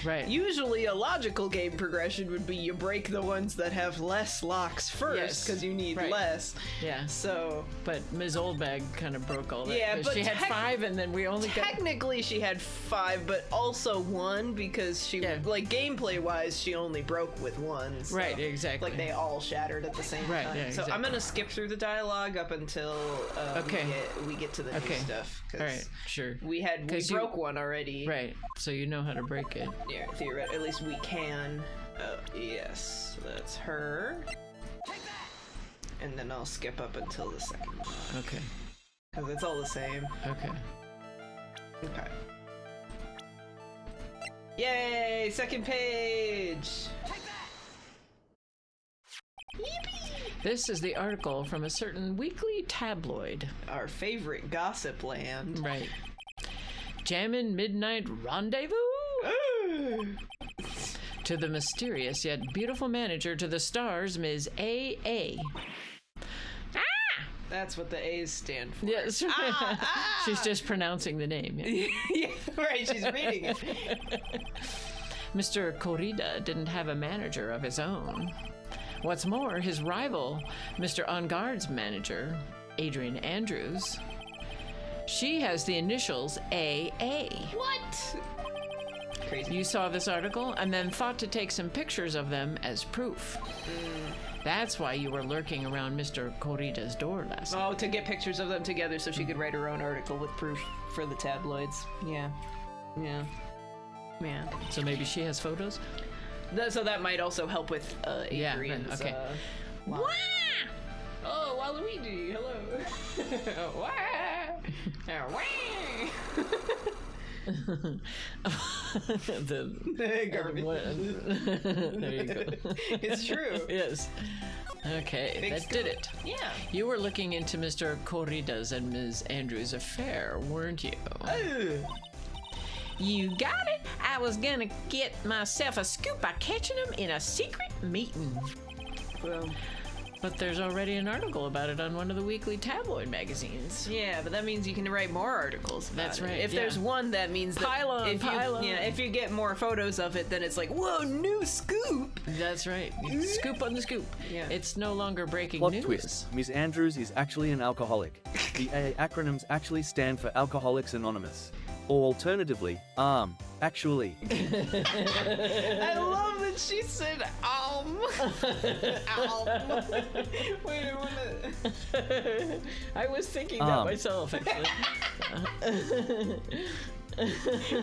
Right. Usually a logical game progression would be you break the ones that have less locks first because you need less. Yeah. So. But Ms. Oldbag kind of broke all that. Yeah, but she had 5 and then we only got. Technically, she had 5, but also 1 because she gameplay wise, she only broke with 1. So, right. Exactly. Like they all shattered at the same time. Yeah, exactly. So I'm gonna skip through the dialogue up until we get to the new stuff. All right. Sure. We broke one already. Right. So you know how to break it. Yeah. Theoretically, at least we can. Yes. That's her. And then I'll skip up until the second one. Okay. Because it's all the same. Okay. Okay. Yay! Second page! This is the article from a certain weekly tabloid. Our favorite gossip land. Right. Jammin' Midnight Rendezvous? To the mysterious yet beautiful manager to the stars, Ms. A.A. That's what the A's stand for. Yes. She's just pronouncing the name. Yeah. Yeah, right, she's reading it. Mr. Corrida didn't have a manager of his own. What's more, his rival, Mr. On Guard's manager, Adrian Andrews, she has the initials AA. What? Crazy. You saw this article and then thought to take some pictures of them as proof. That's why you were lurking around Mr. Corrida's door last night. Oh, to get pictures of them together so she could write her own article with proof for the tabloids. Yeah. So maybe she has photos? So that might also help with Adrian's, okay. Wah! Oh, Waluigi, hello. Wah! The garbage. There you go. It's true. Yes. Okay, Big that scoop. did it. Yeah. You were looking into Mr. Corrida's and Ms. Andrews' affair, weren't you? Oh. You got it. I was gonna get myself a scoop by catching him in a secret meeting. Well, but there's already an article about it on one of the weekly tabloid magazines. yeah, but that means you can write more articles about That's it. right, If yeah. there's one, that means that Pile on. if you get more photos of it, then it's like, whoa, new scoop. That's right. Scoop on the scoop. Yeah. It's no longer breaking Plot news. twist. Ms. Andrews is actually an alcoholic. The AA acronyms actually stand for Alcoholics Anonymous. Or alternatively, actually. I love that she said Wait, I wanna... I was thinking that myself, actually.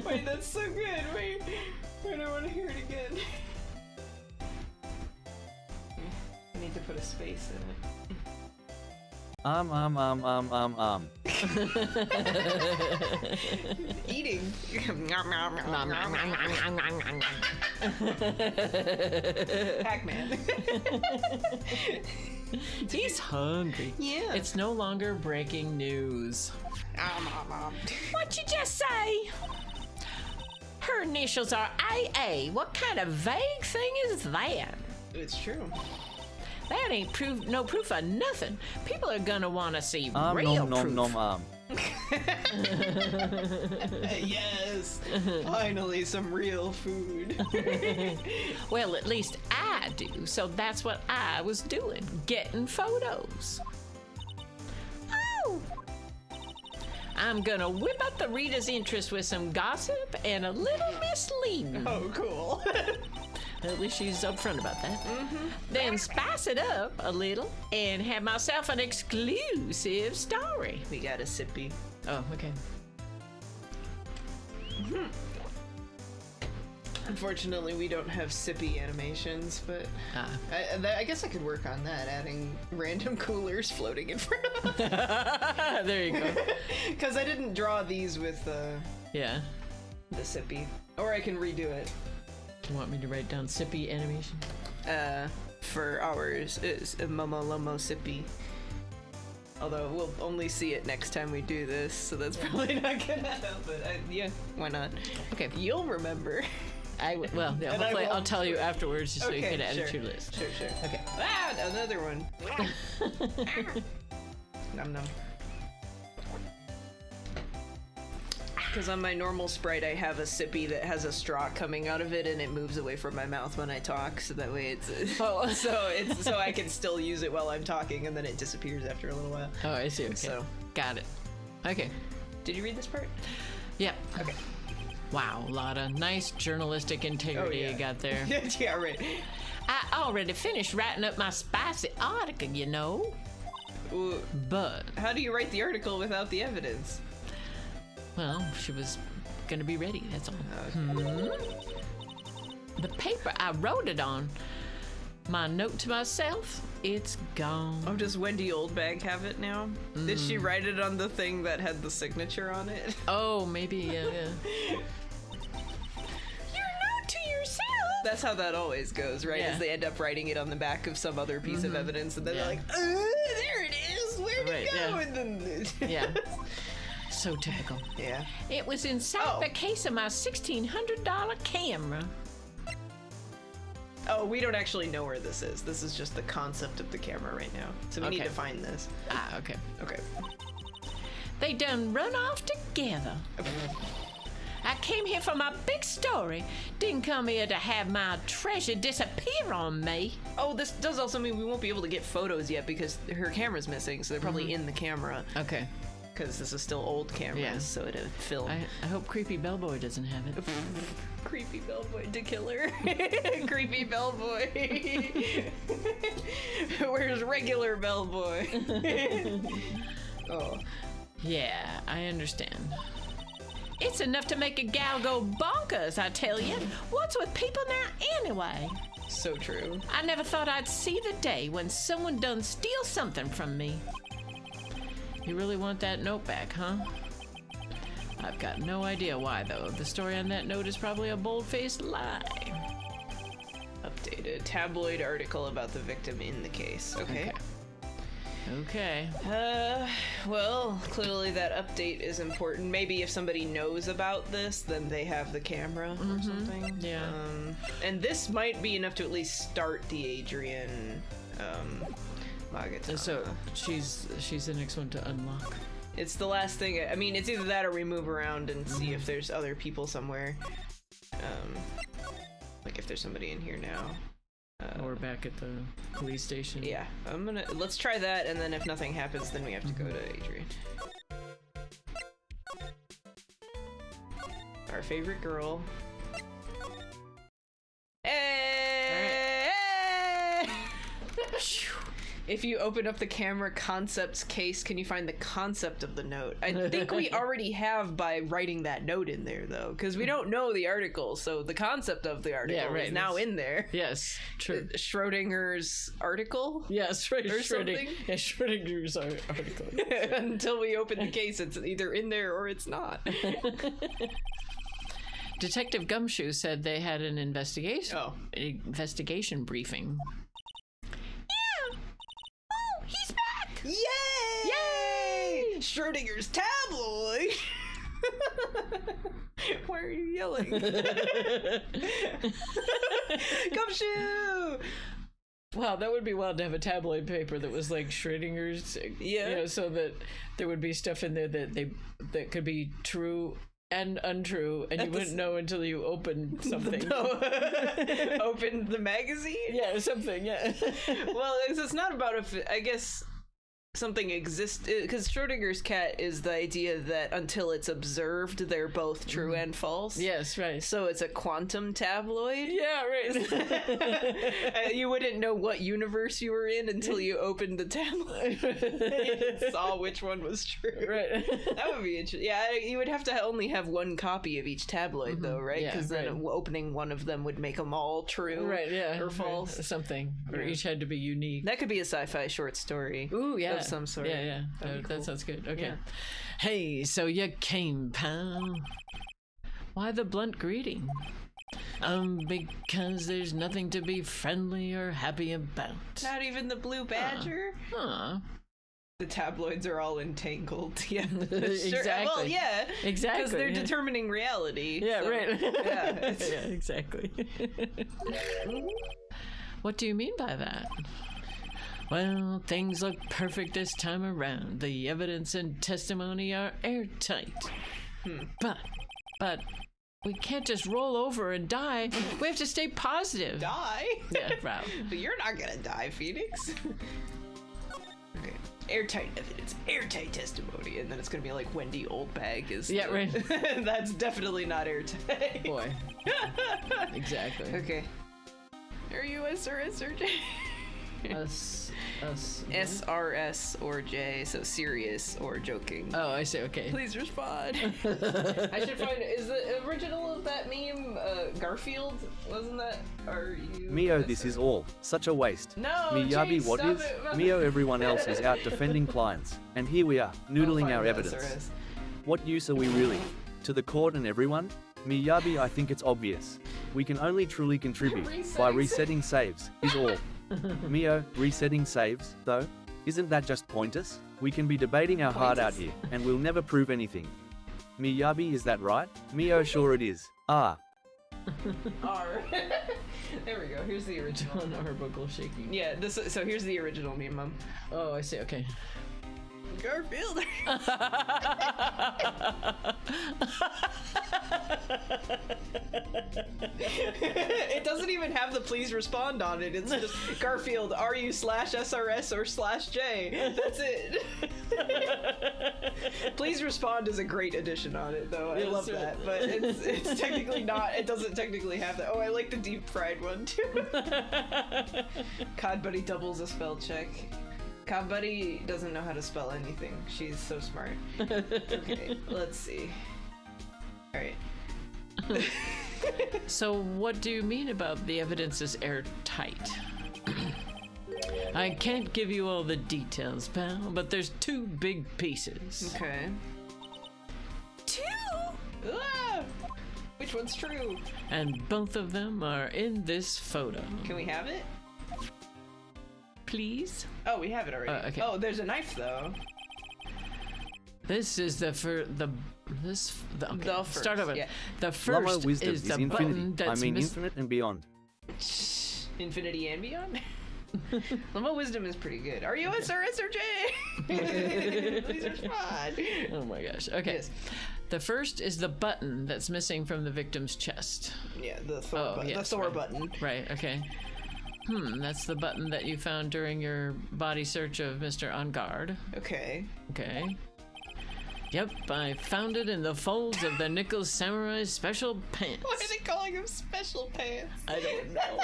Wait, that's so good. Wait, I want to hear it again. I need to put a space in it. Eating. Pac-Man. He's hungry. Yeah. It's no longer breaking news. What'd you just say? Her initials are AA. What kind of vague thing is that? It's true. That ain't no proof of nothing. People are gonna want to see real proof. Yes. Finally, some real food. Well, at least I do. So that's what I was doing, getting photos. Oh! I'm gonna whip up the reader's interest with some gossip and a little misleading. Oh, cool. At least she's upfront about that. Then spice it up a little and have myself an exclusive story. We got a sippy. Oh, okay. Unfortunately, we don't have sippy animations, but I guess I could work on that, adding random coolers floating in front of them. There you go. Because I didn't draw these with the sippy. Or I can redo it. You want me to write down sippy animation? For ours is a Mummo sippy. Although we'll only see it next time we do this, so that's probably not gonna help. But yeah, why not? Okay, you'll remember. Well, yeah, hopefully I'll tell you afterwards so you can add it to your list. Sure. Okay. Ah, another one. Nom nom. Because on my normal Sprite, I have a sippy that has a straw coming out of it, and it moves away from my mouth when I talk, so that way it's so I can still use it while I'm talking, and then it disappears after a little while. Oh, I see. Okay. So got it. Okay. Did you read this part? Yeah. Okay. Wow, a lot of nice journalistic integrity you got there. Yeah, right. I already finished writing up my spicy article, you know. But how do you write the article without the evidence? Well, she was gonna be ready, that's all. Okay. The paper I wrote it on, my note to myself, it's gone. Oh, does Wendy Oldbag have it now? Did she write it on the thing that had the signature on it? Oh, maybe, yeah. Your note to yourself? That's how that always goes, right? Yeah. Is they end up writing it on the back of some other piece of evidence, and then they're like, there it is, where'd it go? Yeah. And then... Yeah. So typical. Yeah. It was inside the case of my $1,600 camera. Oh, we don't actually know where this is. This is just the concept of the camera right now. So we need to find this. Ah, okay. Okay. They done run off together. I came here for my big story. Didn't come here to have my treasure disappear on me. Oh, this does also mean we won't be able to get photos yet because her camera's missing, so they're probably in the camera. Okay. Because this is still old cameras, so it'll film. I hope Creepy Bellboy doesn't have it. Creepy Bellboy to killer. Creepy Bellboy. Where's regular Bellboy? Oh. Yeah, I understand. It's enough to make a gal go bonkers, I tell you. What's with people now anyway? So true. I never thought I'd see the day when someone done steal something from me. You really want that note back, huh? I've got no idea why, though. The story on that note is probably a bold-faced lie. Updated tabloid article about the victim in the case. Okay. Well, clearly that update is important. Maybe if somebody knows about this, then they have the camera or something. Yeah. And this might be enough to at least start the Adrian Magatama. So she's the next one to unlock. It's the last thing. I mean, it's either that or we move around and see if there's other people somewhere. Like if there's somebody in here now. Or back at the police station. Yeah, let's try that, and then if nothing happens, then we have to go to Adrian. Our favorite girl. Hey! If you open up the camera concepts case, can you find the concept of the note? I think we already have by writing that note in there, though, because we don't know the article, so the concept of the article is now in there. Yes, true. Schrodinger's article? Yes, right. Or something? Yeah, Schrodinger's article. Until we open the case, it's either in there or it's not. Detective Gumshoe said they had an investigation briefing. He's back! Yay! Yay! Schrodinger's tabloid! Why are you yelling? Gumshoe! Wow, that would be wild to have a tabloid paper that was like Schrodinger's. Yeah. You know, so that there would be stuff in there that could be true and untrue, and you wouldn't know until you opened something. Opened the magazine? Yeah, something, yeah. Well, it's not about I guess something exists, because Schrodinger's cat is the idea that until it's observed, they're both true and false. Yes, right. So it's a quantum tabloid. Yeah, right. You wouldn't know what universe you were in until you opened the tabloid and saw which one was true. Right. That would be interesting. Yeah, you would have to only have one copy of each tabloid, though, right? Because then opening one of them would make them all true, right? Yeah, or false, something, or each had to be unique. That could be a sci-fi short story. Ooh, yeah. Of some sort. Yeah. That sounds good. Okay. Yeah. Hey, so you came, pal. Why the blunt greeting? Because there's nothing to be friendly or happy about. Not even the blue badger? The tabloids are all entangled. Yeah. Exactly. Well, yeah. Exactly. Because they're determining reality. Yeah, so, right. Yeah, yeah, exactly. What do you mean by that? Well, things look perfect this time around. The evidence and testimony are airtight. But we can't just roll over and die. We have to stay positive. Die? Yeah, right. But you're not gonna die, Phoenix. Okay. Airtight evidence, airtight testimony, and then it's gonna be like Wendy Oldbag is. Yeah, right. That's definitely not airtight. Boy. Exactly. Okay. Are you SRS or J? SRS or J, so serious or joking. Oh, I see, okay. Please respond. I should find it. Is the original of that meme Garfield? Wasn't that? Are you? Mio, this is all such a waste. No, Miyabi, Jake, what is? Mio, everyone else is out defending clients, and here we are, noodling our evidence. SRS. What use are we really? To the court and everyone? Miyabi, I think it's obvious. We can only truly contribute by resetting saves, is all. Mio, resetting saves, though? Isn't that just pointless? We can be debating our heart out here, and we'll never prove anything. Miyabi, is that right? Mio, sure it is. R. There we go, here's the original. John Arbuckle shaking. Yeah, so here's the original meme, Mom. Oh, I see, okay. Garfield. It doesn't even have the please respond on it. It's just Garfield, are you /SRS or /J? That's it. Please respond is a great addition on it, though. I love that, but it's technically not. It doesn't technically have that. Oh, I like the deep fried one too. Cod Buddy doubles a spell check. Cod Buddy doesn't know how to spell anything. She's so smart. Okay, let's see. Alright. So what do you mean about the evidence is airtight? I can't give you all the details, pal, but there's two big pieces. Okay. Two? Ah! Which one's true? And both of them are in this photo. Can we have it? Please? Oh, we have it already. Okay. Oh, there's a knife though. This is the first. Start over. Yeah. The first Lama wisdom is the infinity. button that's infinite and beyond. Infinity and beyond? Lama wisdom is pretty good. Are you SRS or J? Please respond. Oh my gosh. Okay. Yes. The first is the button that's missing from the victim's chest. Yeah, the Thor button. Yes, the Thor right. button. Right, okay. That's the button that you found during your body search of Mr. On Guard. Okay. Okay. Yep, I found it in the folds of the Nickel Samurai's special pants. Why are they calling him special pants? I don't know.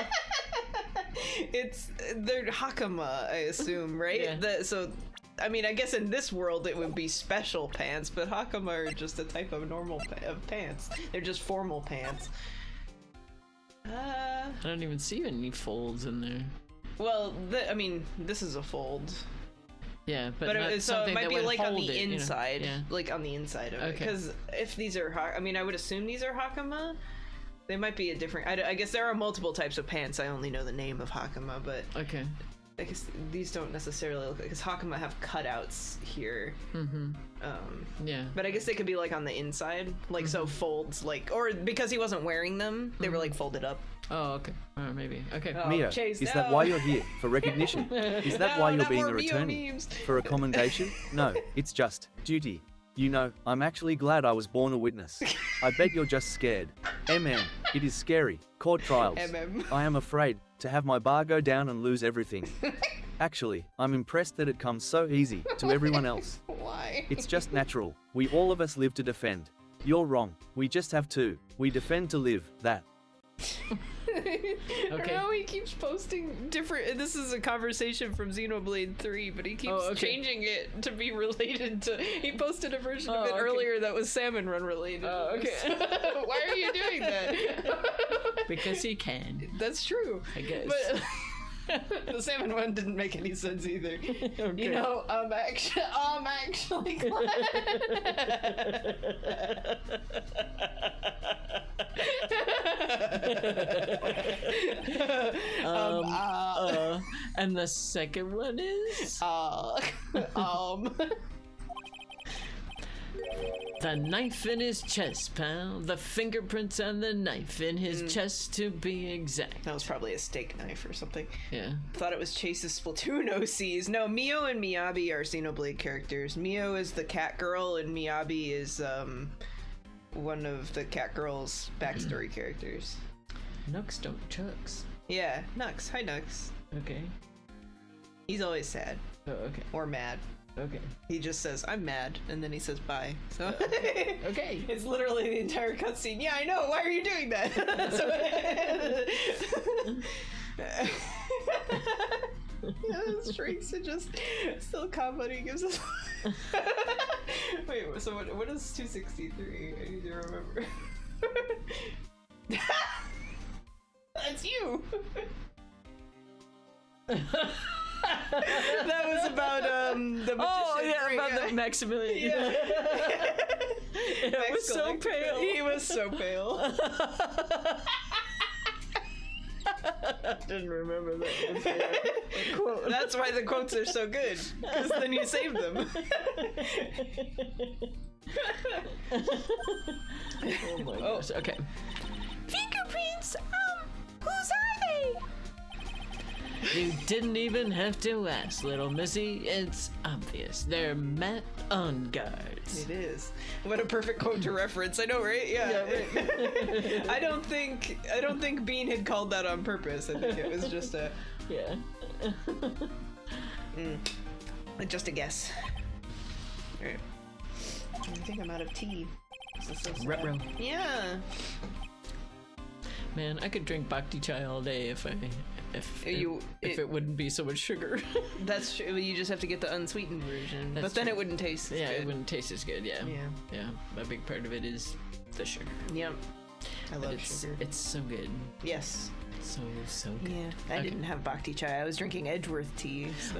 They're Hakama, I assume, right? Yeah. So, I mean, I guess in this world it would be special pants, but Hakama are just a type of normal of pants. They're just formal pants. I don't even see any folds in there. Well, I mean, this is a fold. Yeah, but so it might be like on the inside, Yeah. like on the inside of it. Okay. Because if these are, I mean, I would assume these are Hakama. They might be a different. I guess there are multiple types of pants. I only know the name of Hakama, but Okay. I guess these don't necessarily look like, because Hakama have cutouts here. Mm-hmm. Yeah. But I guess they could be like on the inside, like so folds, like, or because he wasn't wearing them, they were like folded up. Oh, okay. Maybe. Okay. Oh, Mio, Chase, is no. that why you're here? For recognition? Is that why you're not being more a Mio returnee? memes. For a commendation? No, it's just duty. You know, I'm actually glad I was born a witness. I bet you're just scared. It is scary. Court trials. I am afraid to have my bar go down and lose everything. Actually, I'm impressed that it comes so easy to everyone else. Why? It's just natural. We all of us live to defend. You're wrong. We just have to. We defend to live. That. I don't know, he keeps posting different. This is a conversation from Xenoblade 3, but he keeps changing it to be related to. He posted a version of it earlier that was Salmon Run related. Oh, okay. Why are you doing that? Because he can. That's true. I guess. But the Salmon one didn't make any sense either. Okay. You know, I'm actually glad. And the second one is the knife in his chest, pal. The fingerprints on the knife in his chest, to be exact. That was probably a steak knife or something. Yeah. Thought it was Chase's Splatoon OCs. No, Mio and Miyabi are Xenoblade characters. Mio is the cat girl, and Miyabi is one of the cat girl's backstory characters. Nux don't chucks. Yeah, Nux. Hi, Nux. Okay. He's always sad. Oh, okay. Or mad. Okay. He just says, I'm mad, and then he says bye. So Okay. It's literally the entire cutscene. Yeah, I know. Why are you doing that? Yeah, Shrinks and just still comedy gives us. Wait, so what is 263? I need to remember. That's you. That was about the magician. Oh yeah, ring. about the Maximilian. Yeah. It was so pale. He was so pale. I didn't remember that. Quote. That's why the quotes are so good, because then you save them. Oh my gosh. Okay. Fingerprints? Whose are they? You didn't even have to ask, little missy. It's obvious. They're Matt on guards. It is. What a perfect quote to reference. I know, right? Yeah. Right. I don't think Bean had called that on purpose. I think it was just a just a guess. All right. I think I'm out of tea. This is so sad. Ruh-roh. Yeah. Man, I could drink bhakti chai all day if it wouldn't be so much sugar. That's true. You just have to get the unsweetened version. That's but then true. it wouldn't taste as good. It wouldn't taste as good. Yeah. A big part of it is the sugar. Yep. I love it's, sugar. It's so good. Yes. So good. Yeah. I didn't have bhakti chai. I was drinking Edgeworth tea. So.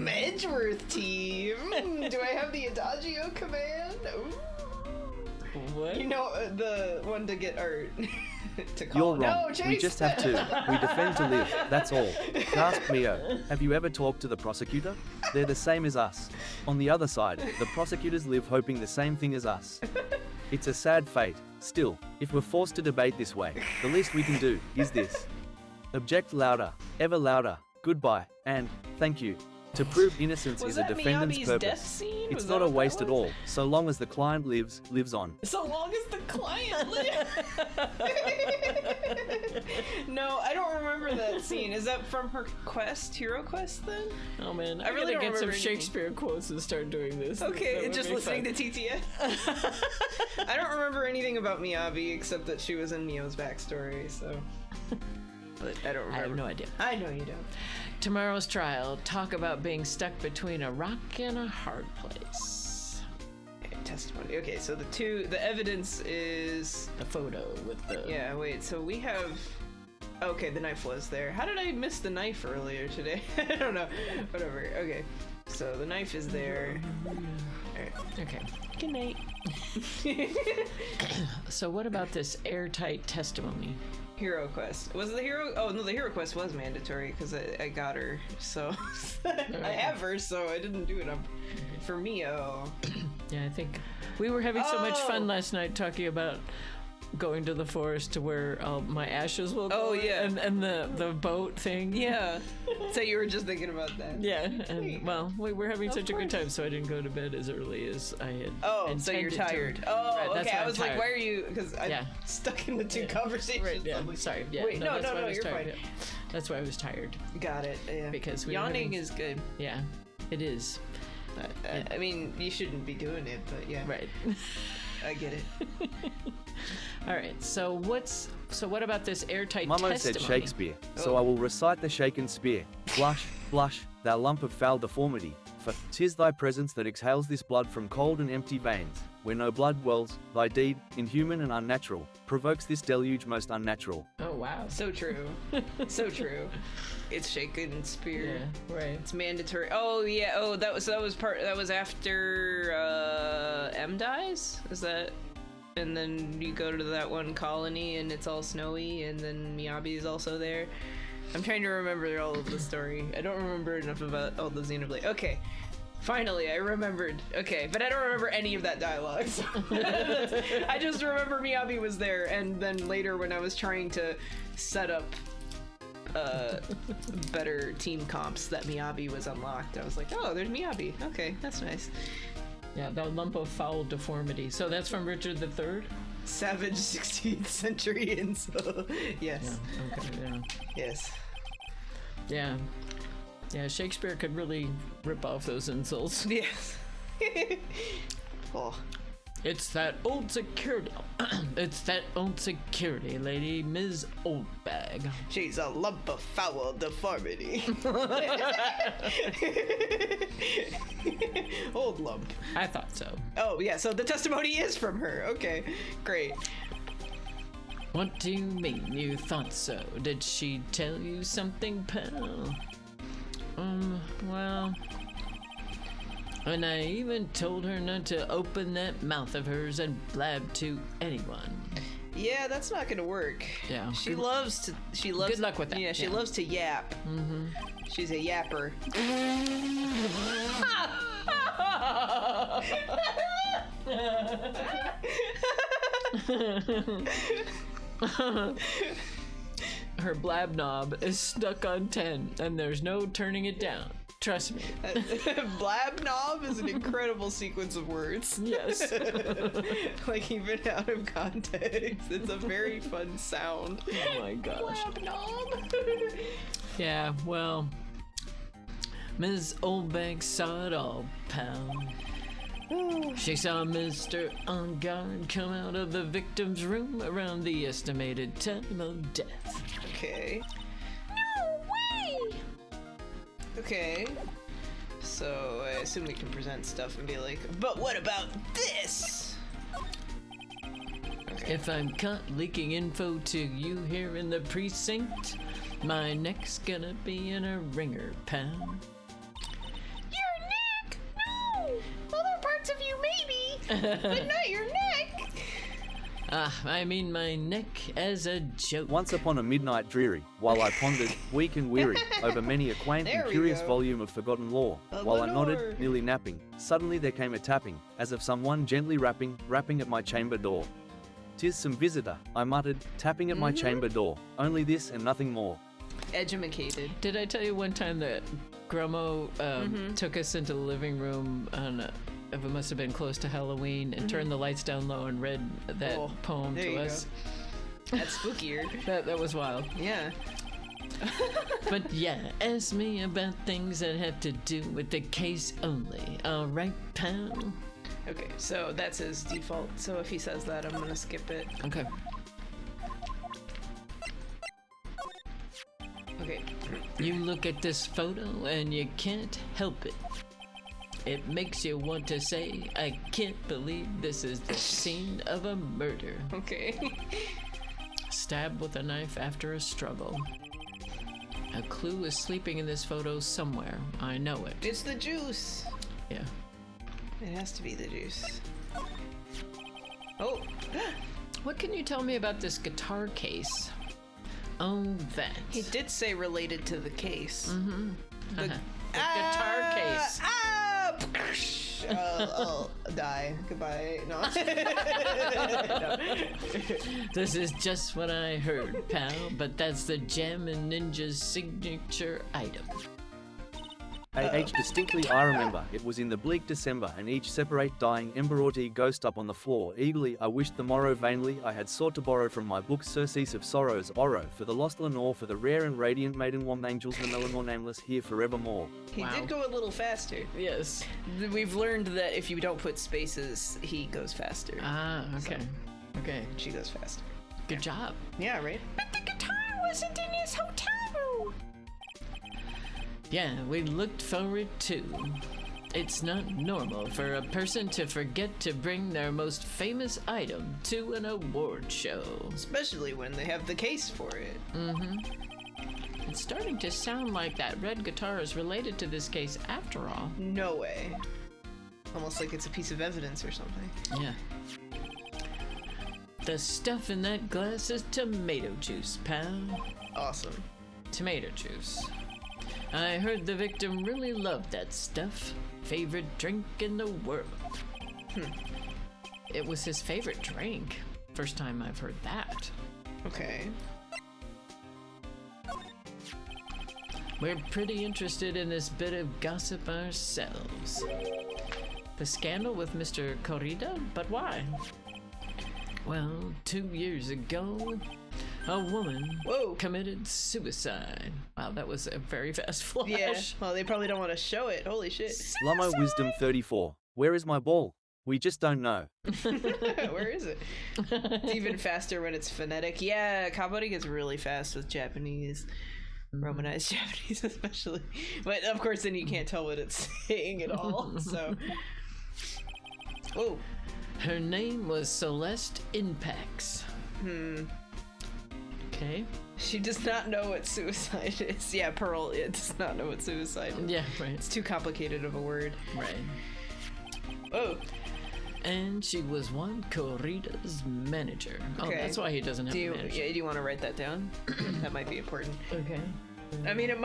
Edgeworth tea. Do I have the Adagio command? Ooh. What? You know, the one to get art. To call. You're wrong. No, Chase. We just have to. We defend to live. That's all. Ask Mio. Have you ever talked to the prosecutor? They're the same as us. On the other side, the prosecutors live hoping the same thing as us. It's a sad fate. Still, if we're forced to debate this way, the least we can do is this. Object louder, ever louder, goodbye, and thank you. To prove innocence is a defendant's Miyabi's purpose. death scene? It's Was not that a what waste that at was? all, so long as the client lives on. So long as the client lives. No, I don't remember that scene. Is that from her hero quest then? Oh man, I really gotta don't get some remember Shakespeare quotes and start doing this. Okay, That just would be listening fun. to TTS. I don't remember anything about Miyabi except that she was in Mio's backstory, so. But I don't remember. I have no idea. I know you don't. Tomorrow's trial. Talk about being stuck between a rock and a hard place. Testimony. Okay, so the evidence is The photo with the. yeah. Wait, so we have. Okay, the knife was there. How did I miss the knife earlier today? I don't know. Whatever. Okay, so the knife is there. Alright. Okay. Good night. So what about this airtight testimony? Hero quest. Was it the hero? Oh no, the hero quest was mandatory because I got her. So I have her, so I didn't do it for Mio. Yeah, I think we were having so much fun Oh! last night talking about going to the forest to where my ashes will go. Oh, yeah. and the boat thing. Yeah. So you were just thinking about that. Yeah, and well, we were having such a good time, so I didn't go to bed as early as I had. Oh, so you're intended to. tired. Oh, Right, that's okay. why I I'm was like, tired. why are you? Because I'm Yeah. stuck in the two conversations. Right, yeah. I'm like, Sorry. Yeah. Wait, no, that's why I was you're tired, fine. yeah. That's why I was tired. Got it. Yeah. Because we were yawning having- is good. Yeah, it is. I mean, you shouldn't be doing it, but yeah. Right. I get it. All right. So what about this airtight Mummo testimony? said Shakespeare, so Oh. I will recite the shaken spear. Blush, blush, thou lump of foul deformity, for 'tis thy presence that exhales this blood from cold and empty veins. Where no blood dwells, thy deed, inhuman and unnatural, provokes this deluge most unnatural. Oh wow. So true. So true. It's shaken spear. Yeah. Right. It's mandatory. Oh yeah. Oh, that was after M dies. Is that? And then you go to that one colony and it's all snowy, and then Miyabi is also there. I'm trying to remember all of the story. I don't remember enough about all the Xenoblade. Okay. Finally, I remembered. Okay, but I don't remember any of that dialogue. So I just remember Miyabi was there, and then later when I was trying to set up better team comps, that Miyabi was unlocked. I was like, oh, there's Miyabi. Okay, that's nice. Yeah, the lump of foul deformity. So that's from Richard III? Savage 16th century insult. Yes. Yeah, okay, yeah. Yes. Yeah. Yeah, Shakespeare could really rip off those insults. Yes. Oh. It's that old security. It's that old security lady, Ms. Oldbag. She's a lump of foul deformity. Old lump. I thought so. Oh, yeah, so the testimony is from her. Okay, great. What do you mean you thought so? Did she tell you something, pal? Well... And I even told her not to open that mouth of hers and blab to anyone. Yeah, that's not gonna work. Yeah. She loves. Good luck with that. Yeah, she loves to yap. Mm-hmm. She's a yapper. Her blab knob is stuck on 10, and there's no turning it down. Trust me. Blab knob is an incredible sequence of words. Yes. Like, even out of context, it's a very fun sound. Oh my gosh. Blab knob. Yeah, well, Ms. Oldbag saw it all, pal. She saw Mr. On Guard come out of the victim's room around the estimated time of death. Okay. No way! Okay. So I assume we can present stuff and be like, but what about this? Okay. If I'm caught leaking info to you here in the precinct, my neck's gonna be in a ringer, pal. Your neck? No! Other parts of you maybe, but not your neck! I mean my neck as a joke. Once upon a midnight dreary, while I pondered, weak and weary, over many a quaint There and we curious go. volume of forgotten lore, while I Lenore. nodded, nearly napping, suddenly there came a tapping, as of someone gently rapping at my chamber door. "'Tis some visitor," I muttered, tapping at my chamber door. Only this and nothing more. Edumacated. Did I tell you one time that Grummo took us into the living room on it must have been close to Halloween and turned the lights down low and read that poem to us. That's spookier. That was wild. Yeah. But yeah, ask me about things that have to do with the case only. All right, pal? Okay, so that's his default. So if he says that, I'm gonna skip it. Okay. Okay. You look at this photo and you can't help it. It makes you want to say, I can't believe this is the scene of a murder. Okay. Stabbed with a knife after a struggle. A clue is sleeping in this photo somewhere. I know it. It's the juice. Yeah. It has to be the juice. Oh. What can you tell me about this guitar case? Oh, that. He did say related to the case. Mm-hmm. The guitar case. I'll die. Goodbye. No. This is just what I heard, pal, but that's the Jammin' Ninja's signature item. Distinctly I remember, it was in the bleak December, and each separate dying Emberorti ghost up on the floor. Eagerly I wished the morrow vainly I had sought to borrow from my book Surcease of Sorrows, Oro, for the lost Lenore, for the rare and radiant maiden Wom angels, the Melanor nameless, here forevermore. He did go a little faster. Yes. We've learned that if you don't put spaces, he goes faster. Ah, okay. So, okay. She goes faster. Good job. Yeah, right? But the guitar wasn't in his hotel room. Yeah, we looked forward to. It's not normal for a person to forget to bring their most famous item to an award show. Especially when they have the case for it. Mm-hmm. It's starting to sound like that red guitar is related to this case after all. No way. Almost like it's a piece of evidence or something. Yeah. The stuff in that glass is tomato juice, pal. Awesome. Tomato juice. I heard the victim really loved that stuff. Favorite drink in the world. It was his favorite drink. First time I've heard that. Okay. We're pretty interested in this bit of gossip ourselves. The scandal with Mr. Corrida? But why? Well, 2 years ago, a woman committed suicide. Wow, that was a very fast flash. Yeah, well, they probably don't want to show it. Holy shit. Slummo Wisdom 34. Where is my ball? We just don't know. Where is it? It's even faster when it's phonetic. Yeah, Kabari gets really fast with Japanese. Romanized Japanese especially. But of course then you can't tell what it's saying at all, so... Whoa. Her name was Celeste Inpax. Okay. She does not know what suicide is. Yeah, Pearl does not know what suicide is. Yeah, right. It's too complicated of a word. Right. Oh. And she was Juan Corrida's manager. Okay. Oh, that's why he doesn't have a manager. Yeah, do you want to write that down? That might be important. Okay. I mean, it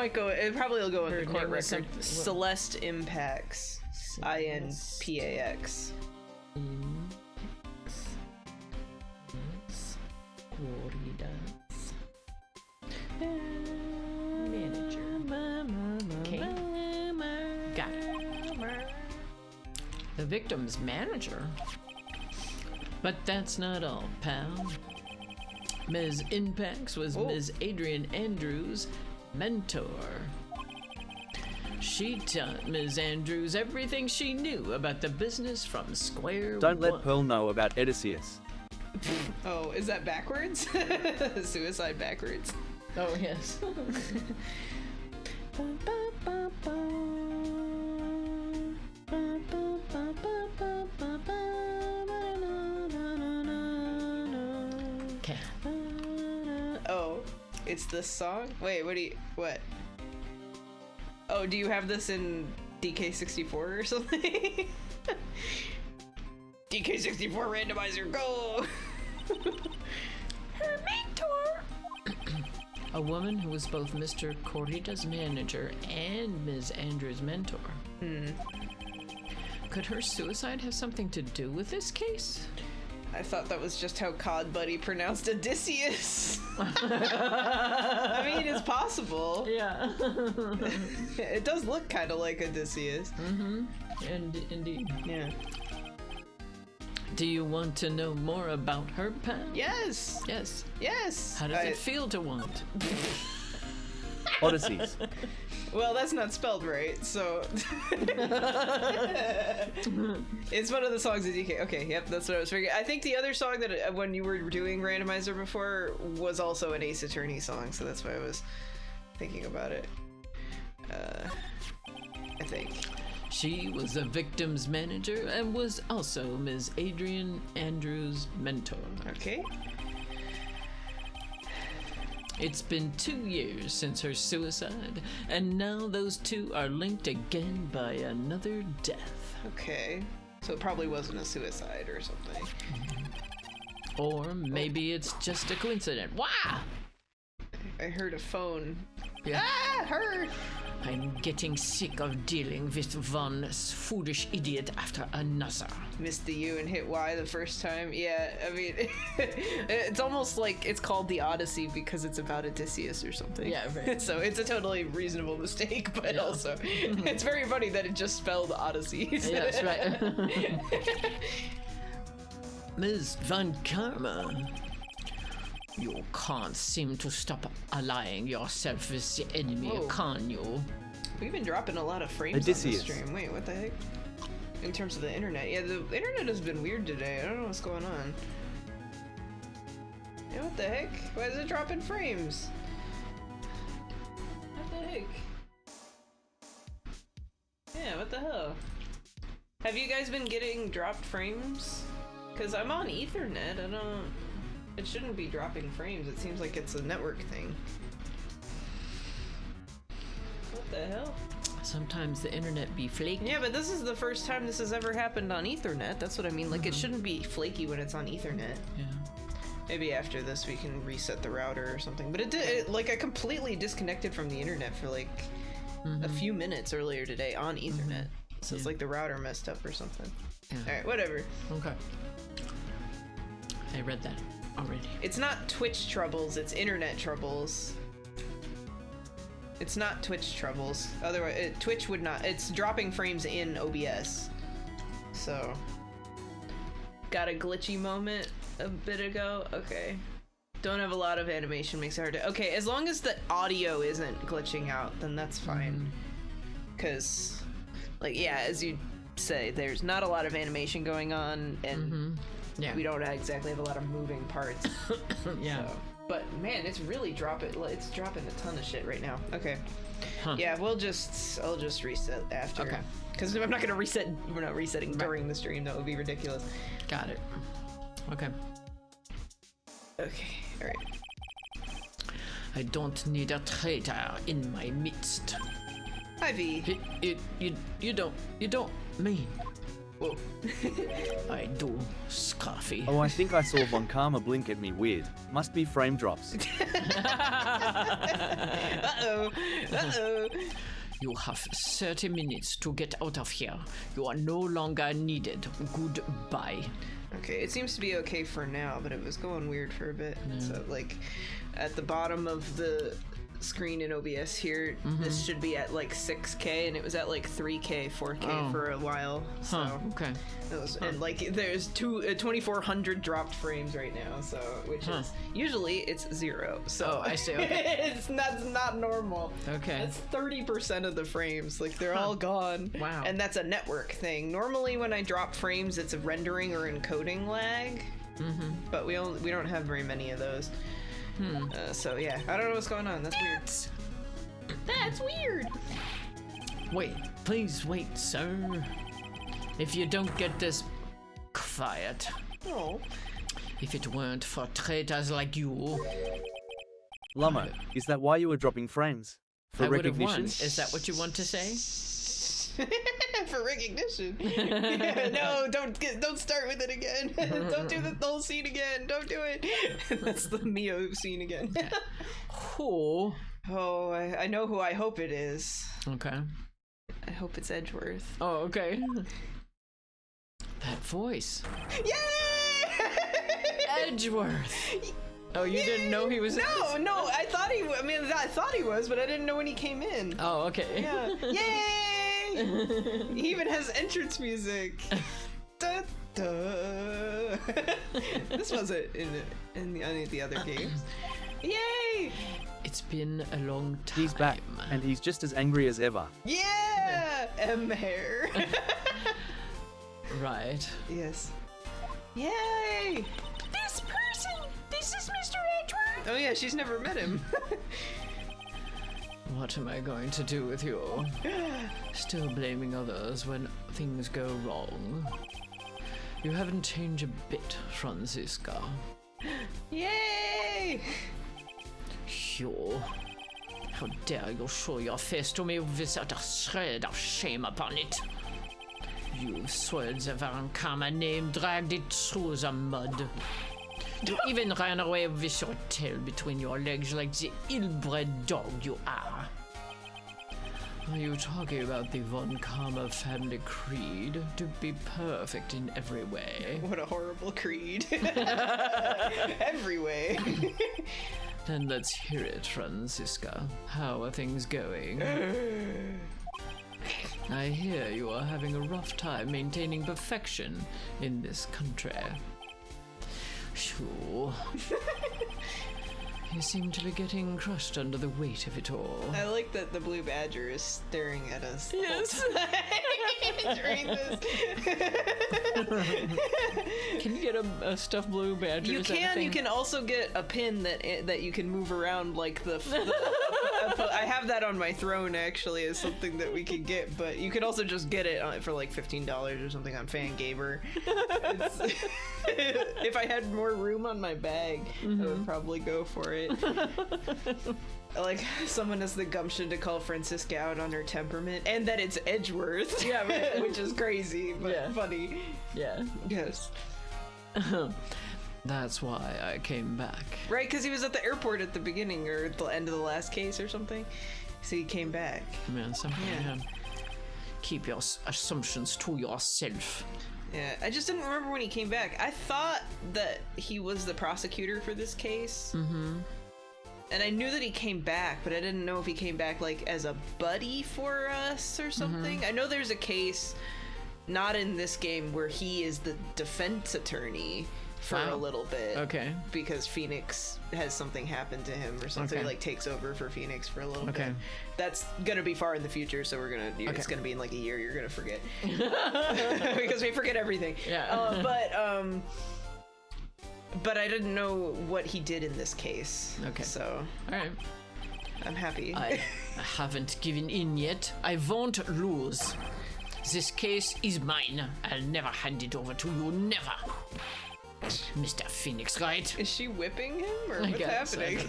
probably will go in the court record. Celeste Inpax. INPAX. Corrida's manager. Okay. Got it. The victim's manager? But that's not all, pal. Ms. Inpax was Ms. Adrian Andrews' mentor. She taught Ms. Andrews everything she knew about the business from square Don't one. let Pearl know about Odysseus. Oh, is that backwards? Suicide backwards. Oh, yes. Okay. Oh, it's this song? Wait, what? Oh, do you have this in DK64 or something? DK64 randomizer, go! Her mentor. A woman who was both Mr. Corrida's manager and Ms. Andrews' mentor. Could her suicide have something to do with this case? I thought that was just how Cod Buddy pronounced Odysseus. I mean, it's possible. Yeah. It does look kind of like Odysseus. Mm-hmm. And indeed. Yeah. Do you want to know more about her pal? Yes. Yes. Yes. How does it feel to want? Odysseys. Well, that's not spelled right, so... It's one of the songs of DK. Okay, yep, that's what I was figuring. I think the other song that, when you were doing Randomizer before, was also an Ace Attorney song, so that's why I was thinking about it. I think. She was the victim's manager and was also Ms. Adrian Andrews' mentor. Okay. It's been 2 years since her suicide, and now those two are linked again by another death. Okay. So it probably wasn't a suicide or something. Or maybe it's just a coincidence. Wow! I heard a phone. Yeah. Ah, her! I'm getting sick of dealing with one foolish idiot after another. Missed the U and hit Y the first time. Yeah, I mean, it's almost like it's called the Odyssey because it's about Odysseus or something. Yeah, right. So it's a totally reasonable mistake, but also it's very funny that it just spelled Odyssey. Yeah, that's right. Ms. Van Karma, you can't seem to stop allying yourself with the enemy, Whoa. can you? We've been dropping a lot of frames Odysseus. on the stream. Wait, what the heck? In terms of the internet. Yeah, the internet has been weird today. I don't know what's going on. Yeah, what the heck? Why is it dropping frames? What the heck? Yeah, what the hell? Have you guys been getting dropped frames? Because I'm on Ethernet, I don't... It shouldn't be dropping frames, it seems like it's a network thing. What the hell? Sometimes the internet be flaky. Yeah, but this is the first time this has ever happened on Ethernet, that's what I mean, like it shouldn't be flaky when it's on Ethernet. Yeah. Maybe after this we can reset the router or something, but it did, like I completely disconnected from the internet for like a few minutes earlier today on Ethernet. So it's like the router messed up or something. Yeah. Alright, whatever. Okay. I read that already. It's not Twitch troubles, it's internet troubles. It's not Twitch troubles. Otherwise, Twitch would not. It's dropping frames in OBS. So. Got a glitchy moment a bit ago? Okay. Don't have a lot of animation, makes it hard to. Okay, as long as the audio isn't glitching out, then that's fine. Because, like, yeah, as you say, there's not a lot of animation going on, and Yeah. we don't exactly have a lot of moving parts. Yeah. So. But man, it's really dropping. It's dropping a ton of shit right now. Okay. Huh. Yeah, I'll just reset after. Okay. Because I'm not gonna reset. We're not resetting during the stream. That would be ridiculous. Got it. Okay. Okay. All right. I don't need a traitor in my midst. Hi V. You don't mean. Whoa. I do, Scarfy. Oh, I think I saw Von Karma blink at me weird. Must be frame drops. Uh-oh. Uh-oh. You have 30 minutes to get out of here. You are no longer needed. Goodbye. Okay, it seems to be okay for now, but it was going weird for a bit. So, like, at the bottom of the screen in OBS here, this should be at like 6K, and it was at like 3K, 4K for a while. So, Okay. it was, and like, there's 2,400 dropped frames right now. So, which is usually it's 0. So I see. Okay. that's not normal. Okay. That's 30% of the frames. Like they're all gone. Wow. And that's a network thing. Normally, when I drop frames, it's a rendering or encoding lag. But we don't have very many of those. So yeah, I don't know what's going on. That's weird. That's weird. Wait, please wait, sir. If you don't get this quiet, Oh. if it weren't for traitors like you, Lummo, is that why you were dropping frames? For I would have recognition? won. Is that what you want to say? For recognition. Yeah, no, don't start with it again. Don't do the whole scene again. Don't do it. That's the Mio scene again. Who? Oh, I know who I hope it is. Okay. I hope it's Edgeworth. Oh, okay. That voice. Yay! Edgeworth. Oh, you didn't know he was. No, I thought he. I mean, I thought he was, but I didn't know when he came in. Oh, okay. Yeah. Yay! He even has entrance music. Da, da. This wasn't in any of the other games. Yay! It's been a long time. He's back, and he's just as angry as ever. Yeah! M hair. Right. Yes. Yay! This person! This is Mr. Edward! Oh yeah, she's never met him. What am I going to do with you? Still blaming others when things go wrong. You haven't changed a bit, Franziska. Yay! You. How dare you show your face to me without a shred of shame upon it? You soiled the Varankama name, dragged it through the mud. You even ran away with your tail between your legs like the ill-bred dog you are. Are you talking about the Von Karma family creed? To be perfect in every way. What a horrible creed. Every way. Then let's hear it, Franziska. How are things going? I hear you are having a rough time maintaining perfection in this country. Sure. You seem to be getting crushed under the weight of it all. I like that the blue badger is staring at us. Yes. During this. Can you get a stuffed blue badger? You can. You can also get a pin that you can move around like the I have that on my throne actually as something that we could get, but you could also just get it for like $15 or something on Fangamer. If I had more room on my bag, I would probably go for it. Like someone has the gumption to call Franziska out on her temperament, and that it's Edgeworth. Yeah, right. Which is crazy, but funny. Yeah. Yes. That's why I came back. Right, because he was at the airport at the beginning or at the end of the last case or something. So he came back. Man, something. Yeah. Keep your assumptions to yourself. Yeah, I just didn't remember when he came back. I thought that he was the prosecutor for this case. Mm-hmm. And I knew that he came back, but I didn't know if he came back like as a buddy for us or something. Mm-hmm. I know there's a case, not in this game, where he is the defense attorney for a little bit. Okay. Because Phoenix has something happen to him or something. Okay. He like takes over for Phoenix for a little bit. That's gonna be far in the future, so it's gonna be in like a year. You're gonna forget because we forget everything. Yeah. But I didn't know what he did in this case. Okay. So. All right. I'm happy. I haven't given in yet. I won't lose. This case is mine. I'll never hand it over to you. Never. Mr. Phoenix, right? Is she whipping him, or what's happening?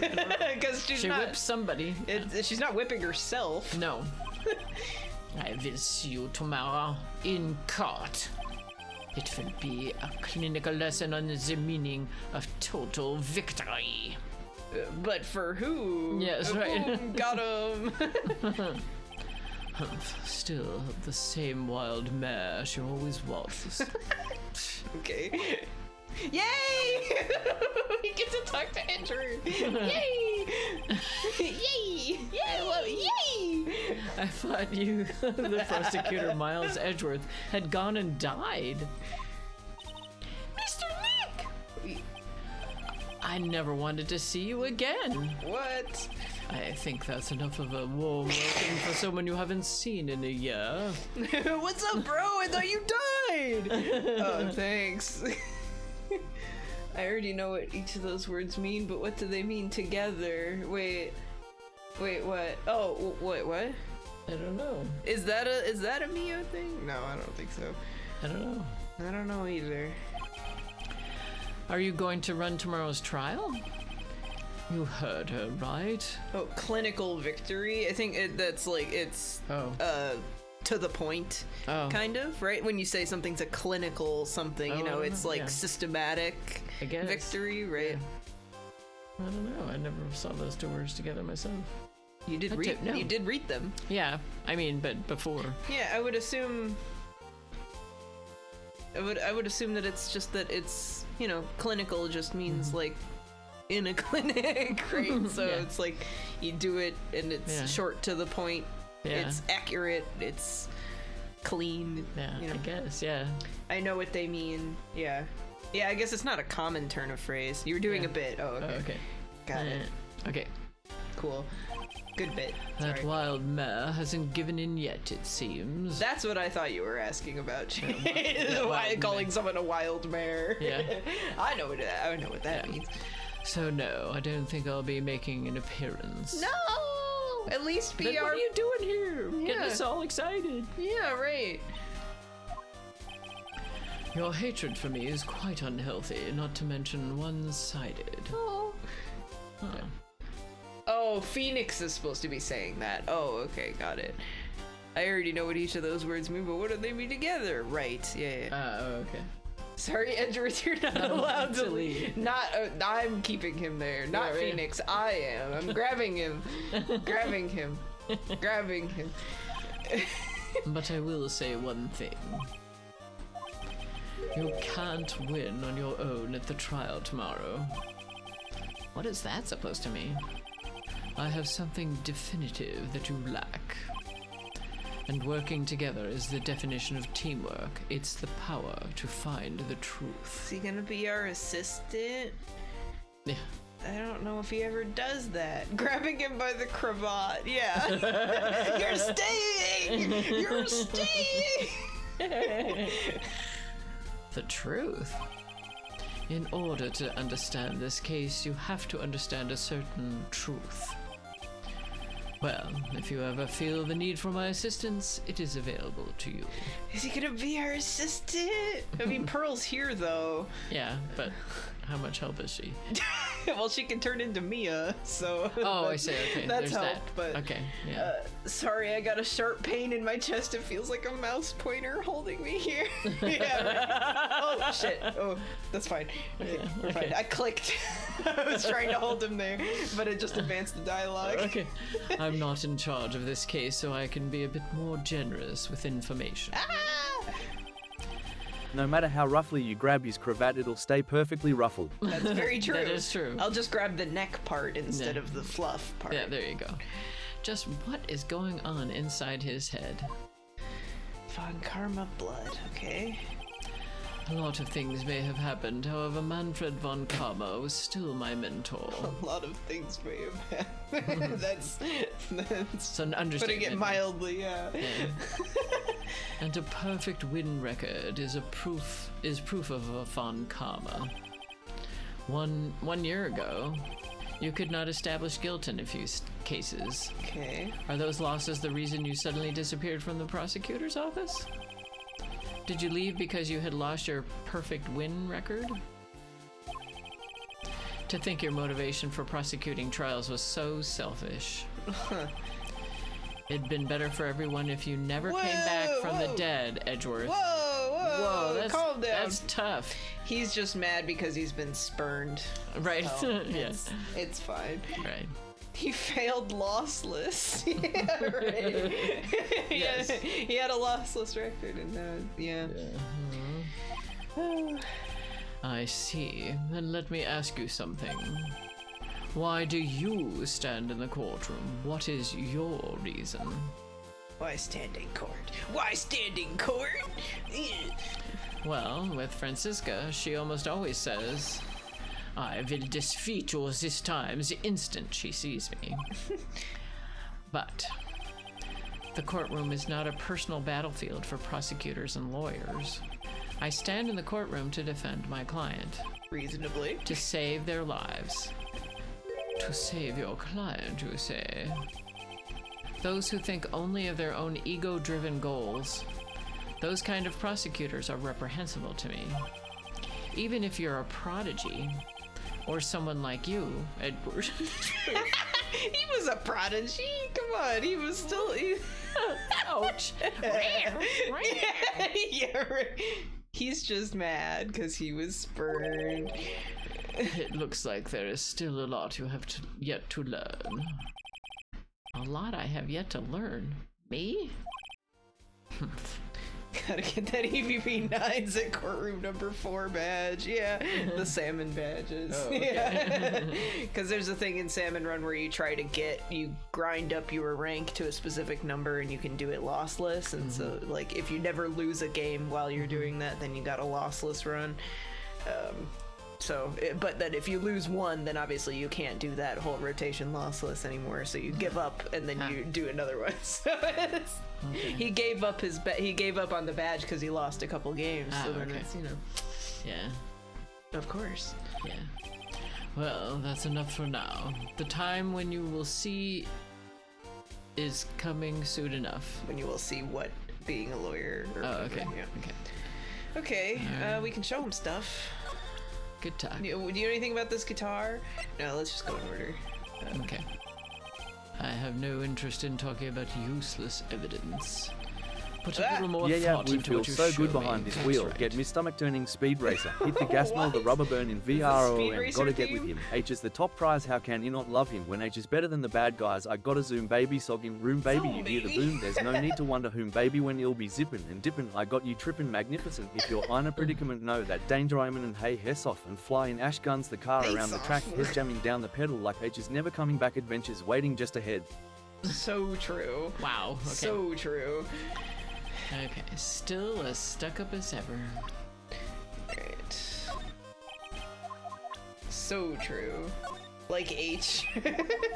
Because she whips somebody. She's not whipping herself. No. I will see you tomorrow in court. It will be a clinical lesson on the meaning of total victory. But for who? Yes, right. Boom, got him. Still the same wild mare she always was. Okay. Yay! We get to talk to Andrew. Yay! Yay! Yay! I thought you, the prosecutor Miles Edgeworth, had gone and died. Mr. Nick! I never wanted to see you again. What? I think that's enough of a warm welcome for someone you haven't seen in a year. What's up, bro? I thought you died! Oh, thanks. I already know what each of those words mean, but what do they mean together? Wait, what? Oh, wait, what? I don't know. Is that a Mio thing? No, I don't think so. I don't know. I don't know either. Are you going to run tomorrow's trial? You heard her, right? Oh, clinical victory? I think that's like, it's, to the point, kind of, right? When you say something's a clinical something, it's like systematic victory, right? Yeah. I don't know. I never saw those two words together myself. You did read them. Yeah, I mean, but before. Yeah, I would assume that it's just that it's, clinical just means like in a clinic, right? So it's like you do it and it's short to the point. It's accurate. It's clean. Yeah, you know? I guess. Yeah. I know what they mean. Yeah. Yeah, I guess it's not a common turn of phrase. You were doing a bit. Oh, okay. Okay. Got it. Okay. Cool. Good bit. That Sorry. wild mare hasn't given in yet, it seems. That's what I thought you were asking about. Why calling someone a wild mare? Yeah. I know what that means. So no, I don't think I'll be making an appearance. No! At least be Then what are you doing here? Getting us all excited. Yeah, right. Your hatred for me is quite unhealthy, not to mention one-sided. Oh. Huh. Oh, Phoenix is supposed to be saying that. Oh, okay, got it. I already know what each of those words mean, but what do they mean together? Right, yeah. Okay. Sorry, Edgeworth, you're not allowed to leave. I'm keeping him there. Not Phoenix, I am. I'm grabbing him. Grabbing him. Grabbing him. But I will say one thing. You can't win on your own at the trial tomorrow. What is that supposed to mean? I have something definitive that you lack. And working together is the definition of teamwork. It's the power to find the truth. Is he gonna be our assistant? Yeah. I don't know if he ever does that. Grabbing him by the cravat. Yeah. You're staying! You're staying! The truth? In order to understand this case, you have to understand a certain truth. Well, if you ever feel the need for my assistance, it is available to you. Is he gonna be our assistant? I mean, Pearl's here, though. Yeah, but how much help is she? Well, she can turn into Mia, so... Oh, I see, okay. That's There's help, that. but... Okay, yeah. Sorry, I got a sharp pain in my chest. It feels like a mouse pointer holding me here. Yeah, right. Oh, shit. Oh, that's fine. Okay, we're fine. I clicked. I was trying to hold him there, but it just advanced the dialogue. Okay. I'm not in charge of this case, so I can be a bit more generous with information. Ah! No matter how roughly you grab his cravat, it'll stay perfectly ruffled. That's very true. That is true. I'll just grab the neck part instead of the fluff part. Yeah, there you go. Just what is going on inside his head? Von Karma blood, okay. A lot of things may have happened, however, Manfred von Karma was still my mentor. A lot of things may have happened. That's It's an understatement. putting it mildly, yeah. And a perfect win record is proof of a von Karma. One year ago, you could not establish guilt in a few cases. Okay. Are those losses the reason you suddenly disappeared from the prosecutor's office? Did you leave because you had lost your perfect win record? To think your motivation for prosecuting trials was so selfish. It'd been better for everyone if you never came back from the dead, Edgeworth. Whoa, calm down. That's tough. He's just mad because he's been spurned. Right. So Yes. It's fine. Right. He failed lossless. Yeah, right. Yes. He had a lossless record, and yeah. I see. Then let me ask you something. Why do you stand in the courtroom? What is your reason? Why stand in court? Why stand in court? Well, with Francisca, she almost always says, I will defeat you this time the instant she sees me. But the courtroom is not a personal battlefield for prosecutors and lawyers. I stand in the courtroom to defend my client. Reasonably. To save their lives. To save your client, you say? Those who think only of their own ego-driven goals, those kind of prosecutors are reprehensible to me. Even if you're a prodigy, or someone like you, Edward. He was a prodigy. Come on, he was still. Ouch. Yeah, right. He's just mad because he was spurned. It looks like there is still a lot you have yet to learn. A lot I have yet to learn. Me? Gotta get that EVP 9s at courtroom number 4 badge. Yeah, the salmon badges. Oh, okay. Yeah. Because there's a thing in Salmon Run where you grind up your rank to a specific number and you can do it lossless. And so, like, if you never lose a game while you're doing that, then you got a lossless run. But then if you lose one, then obviously you can't do that whole rotation lossless anymore. So you give up and then you do another one. So he gave up he gave up on the badge because he lost a couple games. So then it's, Yeah. Of course. Yeah. Well, that's enough for now. The time when you will see is coming soon enough. When you will see what being a lawyer. Okay. Yeah. Okay. We can show him stuff. Good talk. Do you know anything about this guitar? No, let's just go in order. Okay. I have no interest in talking about useless evidence. Put a little more thought we into feel what you so show good me. behind this That's wheel. right. Get me stomach turning speed racer. Hit the gas mill, the rubber burn in VROM. racer Gotta get theme? with him. H is the top prize. How can you not love him? When H is better than the bad guys, I gotta zoom baby, sog him, room baby. You hear the boom. There's no need to wonder whom baby when you'll be zipping and dipping. I got you tripping magnificent. If you're in a predicament, know that danger I'm in and hey hess off and fly in ash guns the car around the track, head jamming down the pedal like H is never coming back. Adventures waiting just ahead. So true. Wow. Okay. So true. Okay. Still as stuck up as ever. Right. So true. Like H.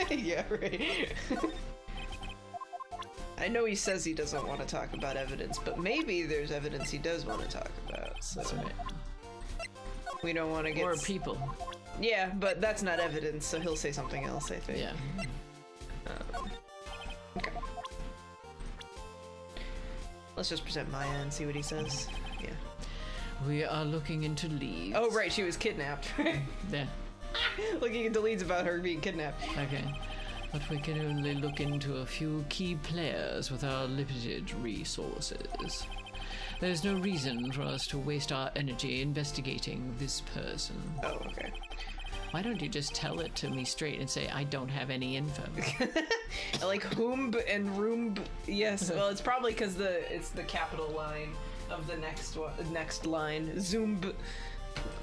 Yeah, right. I know he says he doesn't want to talk about evidence, but maybe there's evidence he does want to talk about. So That's right. we don't want to get... Or people. Yeah, but that's not evidence, so he'll say something else, I think. Yeah. Okay. Let's just present Maya and see what he says. Yeah. We are looking into leads. Oh, right, she was kidnapped. Yeah. Looking into leads about her being kidnapped. Okay. But we can only look into a few key players with our limited resources. There's no reason for us to waste our energy investigating this person. Oh, okay. Why don't you just tell it to me straight and say I don't have any info? I like whom and room. Yes, well, it's probably because it's the capital line of the next line. Zoom.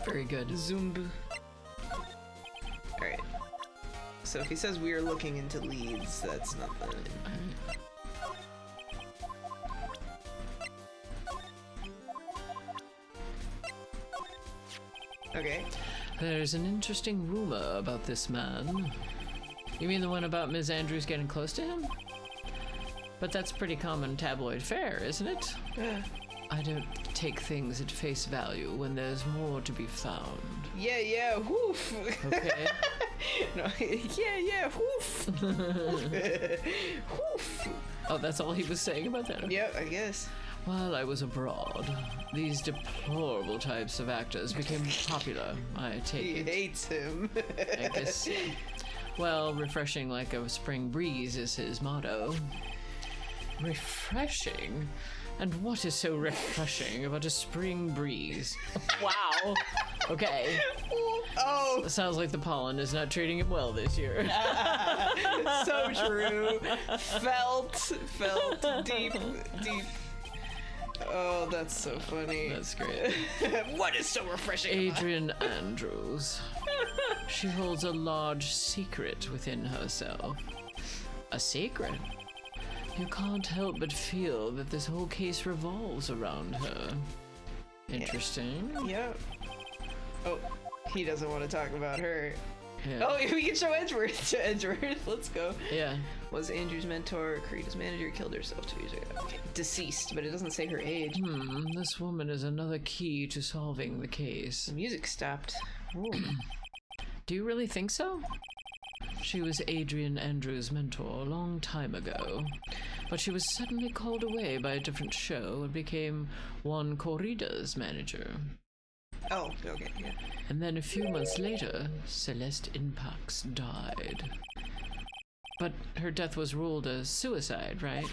Very good. Zoom. All right. So if he says we are looking into leads, that's nothing. Okay. There's an interesting rumor about this man. You mean the one about Ms. Andrews getting close to him? But that's pretty common tabloid fare, isn't it? Yeah. I don't take things at face value when there's more to be found. Yeah, whoof. Okay. No, yeah, whoof. Whoof. Oh, that's all he was saying about that? Yeah, I guess. While I was abroad, these deplorable types of actors became popular, I take He it. hates him. I guess. Well, refreshing like a spring breeze is his motto. Refreshing? And what is so refreshing about a spring breeze? Wow. Okay. Oh, Sounds like the pollen is not treating him well this year. so true. Felt deep. Oh, that's so funny. That's great. What is so refreshing about Adrian Andrews. She holds a large secret within herself. A secret? You can't help but feel that this whole case revolves around her. Interesting. Yeah. Oh, he doesn't want to talk about her. Yeah. Oh, we can show Edgeworth to Edgeworth. Let's go. Yeah. Was Andrew's mentor, Karita's manager, killed herself 2 years ago. Okay. Deceased, but it doesn't say her age. This woman is another key to solving the case. The music stopped. Ooh. Do you really think so? She was Adrian Andrews' mentor a long time ago, but she was suddenly called away by a different show and became Juan Corrida's manager. Oh, okay, yeah. And then a few months later, Celeste Impax died. But her death was ruled a suicide, right?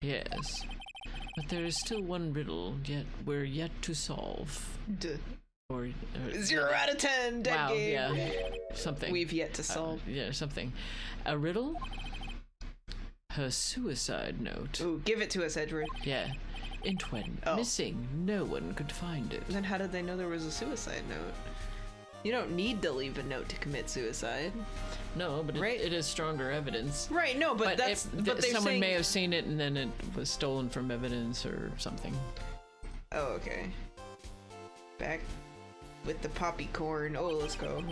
Yes. But there is still one riddle we're yet to solve. Or 0 out of 10, dead wow, game. yeah. Something. We've yet to solve. Yeah, something. A riddle? Her suicide note. Ooh, give it to us, Edward. Yeah. It went missing. No one could find it. Then how did they know there was a suicide note? You don't need to leave a note to commit suicide. No, but it is stronger evidence. Right, no, but someone may have seen it and then it was stolen from evidence or something. Oh, okay. Back with the poppy corn. Oh, let's go.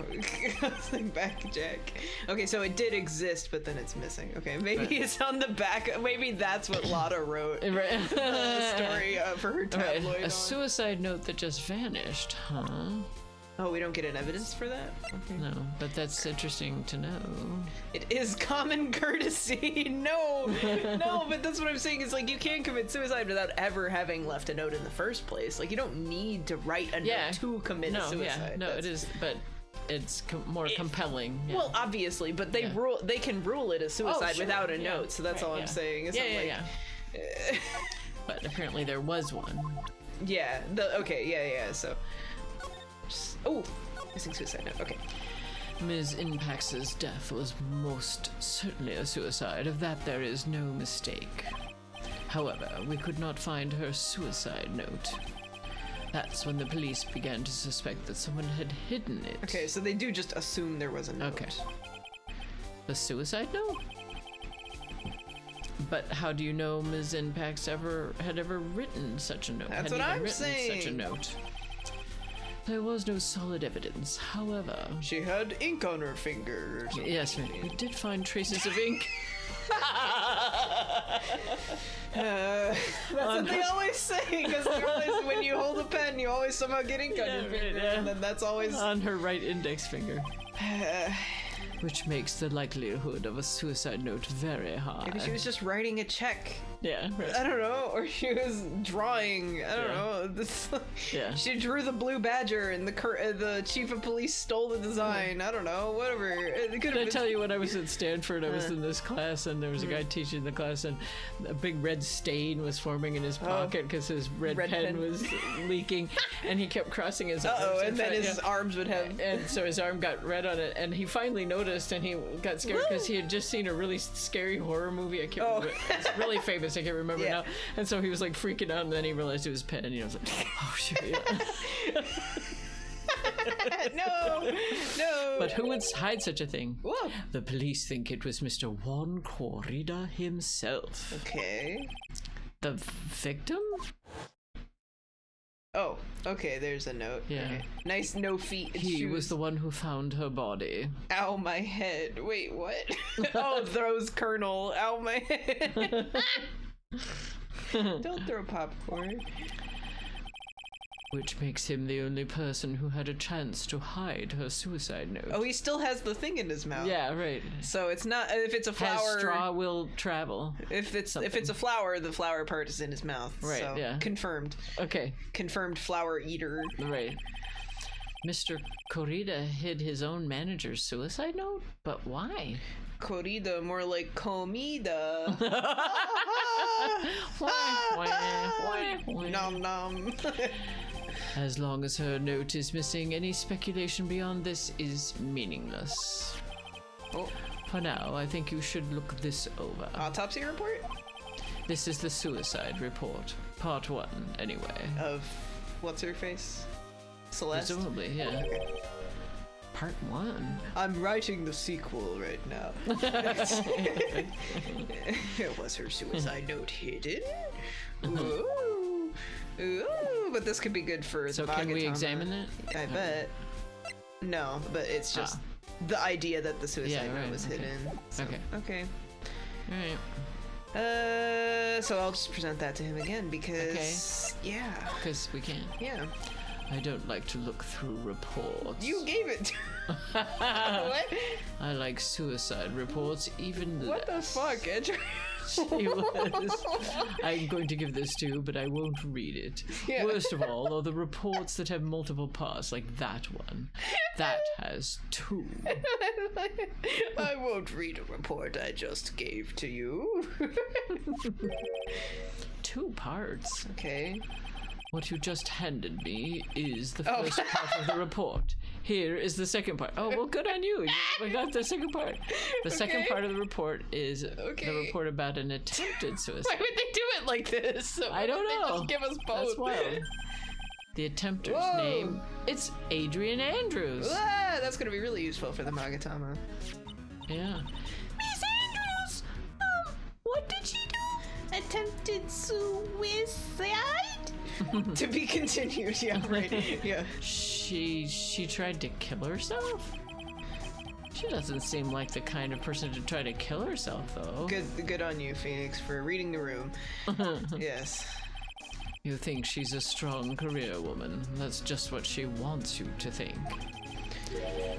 Back, Jack. Okay, so it did exist, but then it's missing. Okay, maybe it's on the back. Maybe that's what Lotta wrote. The story for her tabloid. A suicide note that just vanished, huh? Oh, we don't get an evidence for that? Okay. No, but that's interesting to know. It is common courtesy. No, but that's what I'm saying is, like, you can't commit suicide without ever having left a note in the first place. Like, you don't need to write a note to commit suicide. It is, but it's more compelling. Yeah. Well, obviously, but they can rule it as suicide without a note, so that's all I'm saying. Is But apparently there was one. Yeah, so... missing suicide note. Okay. Ms. Inpax's death was most certainly a suicide. Of that there is no mistake. However, we could not find her suicide note. That's when the police began to suspect that someone had hidden it. Okay, so they do just assume there was a note. Okay. The suicide note? But how do you know Ms. Inpax had ever written such a note? That's what I'm saying. Such a note. There was no solid evidence, however... She had ink on her fingers. Yes, we did find traces of ink. That's what they always say, because when you hold a pen, you always somehow get ink on your finger, and then that's always... On her right index finger. Which makes the likelihood of a suicide note very high. Maybe she was just writing a check. Yeah. Right. I don't know. Or she was drawing. I don't know. She drew the blue badger and the chief of police stole the design. I don't know. Whatever. Did I tell you when I was at Stanford, I was in this class and there was a guy teaching the class and a big red stain was forming in his pocket because his red pen was leaking and he kept crossing his arms. And then his arms would have... And so his arm got red on it and he finally noticed and he got scared because he had just seen a really scary horror movie. I can't remember. It's really famous. I can't remember now. And so he was like freaking out and then he realized it was pen and he was like, oh shit. No. But who would hide such a thing? Whoa. The police think it was Mr. Juan Corrida himself. Okay. The victim? Oh, okay, there's a note. Yeah. Okay. Nice no feet and He shoes. was the one who found her body. Ow, my head. Wait, what? Oh, throws Colonel. Ow, my head. Don't throw popcorn. Which makes him the only person who had a chance to hide her suicide note. Oh, he still has the thing in his mouth. Yeah, right. So it's not... If it's a flower... Has straw will travel. If it's a flower, the flower part is in his mouth. Right, so yeah. Confirmed. Okay. Confirmed flower eater. Right. Mr. Corrida hid his own manager's suicide note? But why? Corrida, more like comida. Why? Nom nom. As long as her note is missing, any speculation beyond this is meaningless. Oh. For now, I think you should look this over. Autopsy report? This is the suicide report. Part 1, anyway. Of what's her face? Celeste? Presumably, yeah. Part 1. I'm writing the sequel right now. Was her suicide note hidden? Ooh. Ooh, but this could be good for So the can we examine it? I bet. No, but it's just the idea that the suicide note was hidden. So, okay. Alright. So I'll just present that to him again because Because we can. Yeah. I don't like to look through reports. You gave it to What? I like suicide reports even What less. the fuck, Edge? I'm going to give this to you, but I won't read it. Yeah. Worst of all are the reports that have multiple parts, like that one. That has 2. I won't read a report I just gave to you. 2 parts? Okay. What you just handed me is the first part of the report. Here is the second part. Oh, well, good on you. We got the second part. The second part of the report is the report about an attempted suicide. Why would they do it like this? I don't know. They just give us both. That's wild. The attempter's name, it's Adrian Andrews. Ah, that's going to be really useful for the Magatama. Yeah. Miss Andrews, what did she do? Attempted suicide? To be continued, yeah, right. Yeah. She tried to kill herself? She doesn't seem like the kind of person to try to kill herself, though. Good on you, Phoenix, for reading the room. Yes. You think she's a strong career woman. That's just what she wants you to think.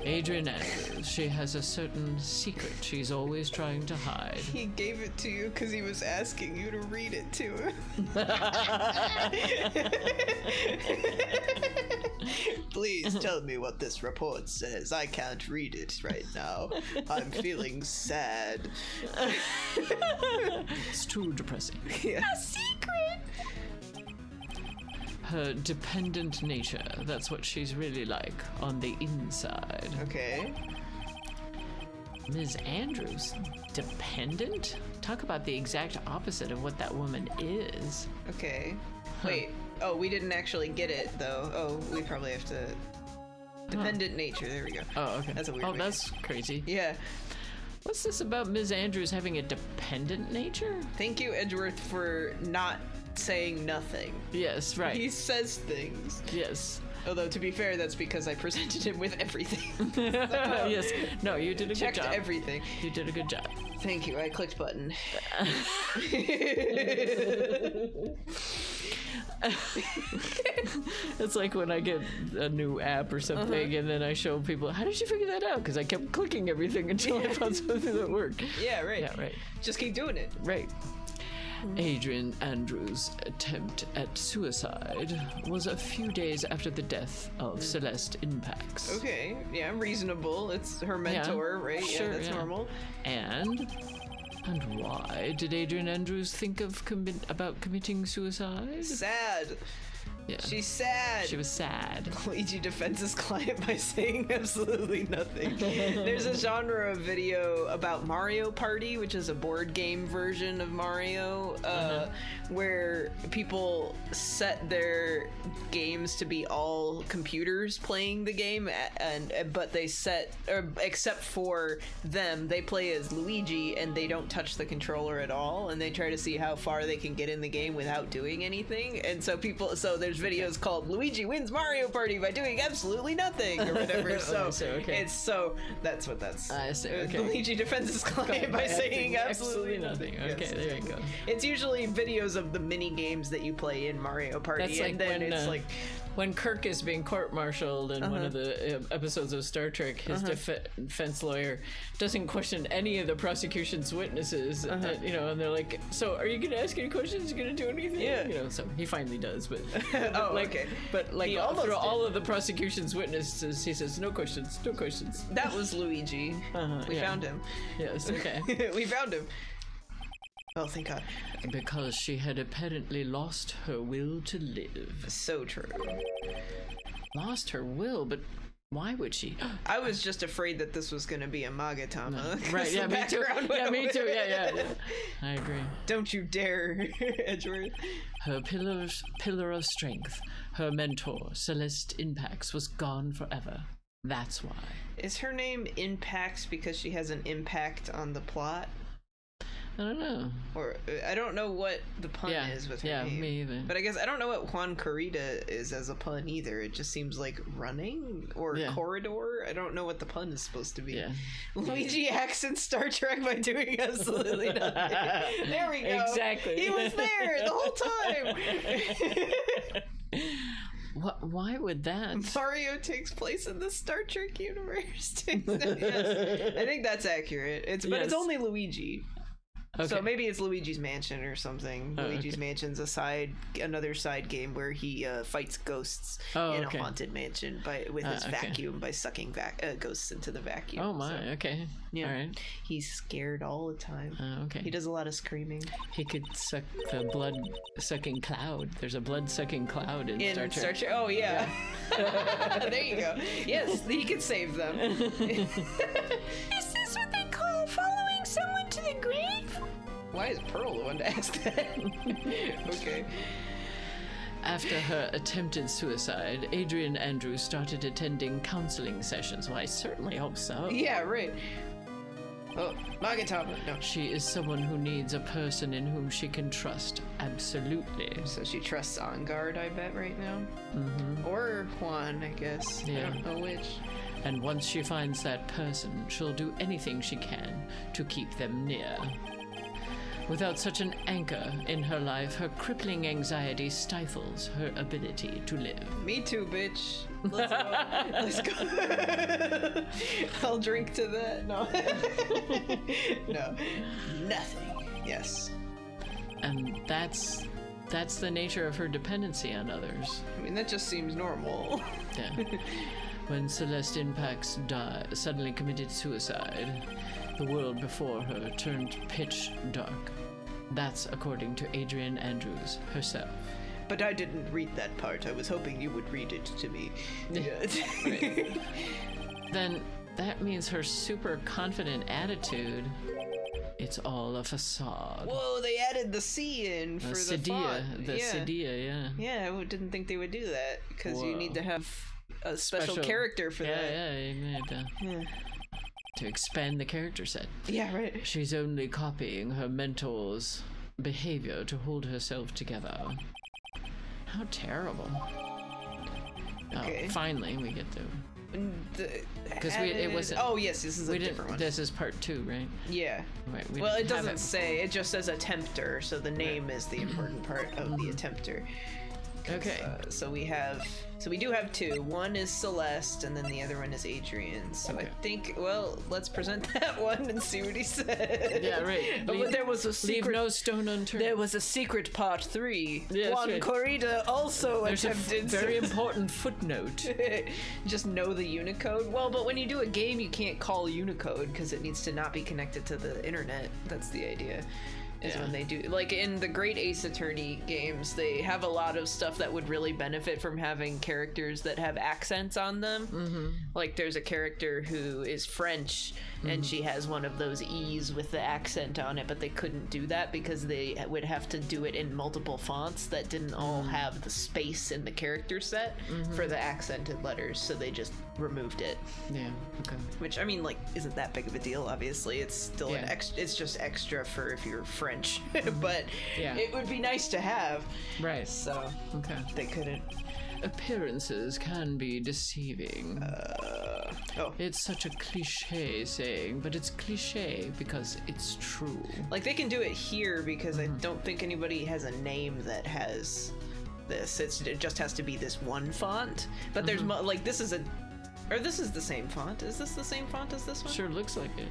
Adrian Andrews, she has a certain secret she's always trying to hide. He gave it to you because he was asking you to read it to him. Please tell me what this report says. I can't read it right now. I'm feeling sad. It's too depressing. Yeah. A secret? Her dependent nature, that's what she's really like on the inside. Okay. Ms. Andrews, dependent? Talk about the exact opposite of what that woman is. Okay. Wait. Oh, we didn't actually get it, though. Oh, we probably have to... Dependent nature, there we go. Oh, okay. That's a weird that's crazy. Yeah. What's this about Ms. Andrews having a dependent nature? Thank you, Edgeworth, for not saying nothing. Yes, right. He says things. Yes. Although, to be fair, that's because I presented him with everything. Yes. No, you did a good job. Checked everything. You did a good job. Thank you. I clicked button. It's like when I get a new app or something and then I show people, how did you figure that out? Because I kept clicking everything until I found something that worked. Yeah, right. Yeah, right. Just keep doing it. Right. Adrian Andrews' attempt at suicide was a few days after the death of Celeste Impax. Okay, yeah, reasonable. It's her mentor, right? Sure, yeah, that's normal. And why did Adrian Andrews think of about committing suicide? Sad. Yeah. She's sad. She was sad. Luigi defends his client by saying absolutely nothing. There's a genre of video about Mario Party, which is a board game version of Mario, where people set their games to be all computers playing the game, but they except for them, they play as Luigi and they don't touch the controller at all, and they try to see how far they can get in the game without doing anything. And so there's videos called Luigi wins Mario Party by doing absolutely nothing or whatever. So that's what that's. I see. Okay. Luigi defends his client by saying absolutely nothing. Okay, Yes, there you go. It's usually videos of the mini games that you play in Mario Party, That's like then when, it's like when Kirk is being court-martialed in one of the episodes of Star Trek, his defense lawyer doesn't question any of the prosecution's witnesses, and they're like, "So, are you going to ask any questions? Are you going to do anything?" Yeah. So he finally does, but okay. But He through almost all of the prosecution's witnesses, he says, "No questions, no questions." That was Luigi. We found him. Yes. Okay. We found him. Oh, thank God. Because she had apparently lost her will to live. So true. Lost her will, but why would she? I was just afraid that this was going to be a Magatama. Right, yeah, me too. Yeah, me too. Yeah. I agree. Don't you dare, Edgeworth. Her pillar of strength, her mentor, Celeste Impax, was gone forever. That's why. Is her name Impax because she has an impact on the plot? I don't know. Or I don't know what the pun is with her name. Yeah, me either. But I guess I don't know what Juan Carita is as a pun either. It just seems like running or corridor. I don't know what the pun is supposed to be. Yeah. Luigi acts in Star Trek by doing absolutely nothing. There we go. Exactly. He was there the whole time. Why would that? Mario takes place in the Star Trek universe. Yes. I think that's accurate. But it's only Luigi. Okay. So maybe it's Luigi's Mansion or something. Luigi's Mansion's another side game where he fights ghosts in a haunted mansion with his vacuum by sucking ghosts into the vacuum. Oh my, okay. Yeah. All right. He's scared all the time. Okay. He does a lot of screaming. He could suck the blood-sucking cloud. There's a blood-sucking cloud in Star Trek. Star Trek. Oh yeah. There you go. Yes, he could save them. Is this what they call following someone to the grave? Why is Pearl the one to ask that? Okay. After her attempted suicide, Adrian Andrews started attending counseling sessions. Well, I certainly hope so. Yeah, right. Oh, Magatama. No. She is someone who needs a person in whom she can trust. Absolutely. So she trusts On Guard, I bet, right now? Mm-hmm. Or Juan, I guess. Yeah. I don't know which. And once she finds that person, she'll do anything she can to keep them near. Without such an anchor in her life, her crippling anxiety stifles her ability to live. Me too, bitch. Let's go. Let's go. I'll drink to that. No. No. Nothing. Yes. And that's the nature of her dependency on others. I mean, that just seems normal. Yeah. When Celeste Impax suddenly committed suicide, the world before her turned pitch dark. That's according to Adrian Andrews herself. But I didn't read that part. I was hoping you would read it to me. Right. Then that means her super confident attitude, it's all a facade. Whoa, they added the C in for the font. The Cydia, yeah. Yeah, I didn't think they would do that, because you need to have a special character for that. Yeah, you need to expand the character set. Yeah, right. She's only copying her mentor's behavior to hold herself together. How terrible. Okay. Oh, finally we get because it wasn't. Oh yes, this is a different one. This is part 2, right? Yeah. Right. Well, it doesn't say. It just says attempter, so the name is the important part of the attempter. Okay. So we do have 2. One is Celeste, and then the other one is Adrian. So I think, well, let's present that one and see what he said. Yeah, right. There was a secret. Leave no stone unturned. There was a secret part 3. Yes, Juan right. Corrida also There's attempted. a very important footnote. Just know the Unicode. Well, but when you do a game, you can't call Unicode because it needs to not be connected to the internet. That's the idea. Is when they do, like in the Great Ace Attorney games, they have a lot of stuff that would really benefit from having characters that have accents on them. Mm-hmm. Like there's a character who is French, and she has one of those E's with the accent on it, but they couldn't do that because they would have to do it in multiple fonts that didn't all have the space in the character set for the accented letters, so they just removed it. Yeah. Okay. Which, I mean, like, isn't that big of a deal, obviously. It's still it's just extra for if you're French. But it would be nice to have. Right. So, they couldn't. Appearances can be deceiving. It's such a cliche saying, but it's cliche because it's true. Like, they can do it here because I don't think anybody has a name that has this. It just has to be this one font. But there's, like, this is the same font. Is this the same font as this one? Sure looks like it.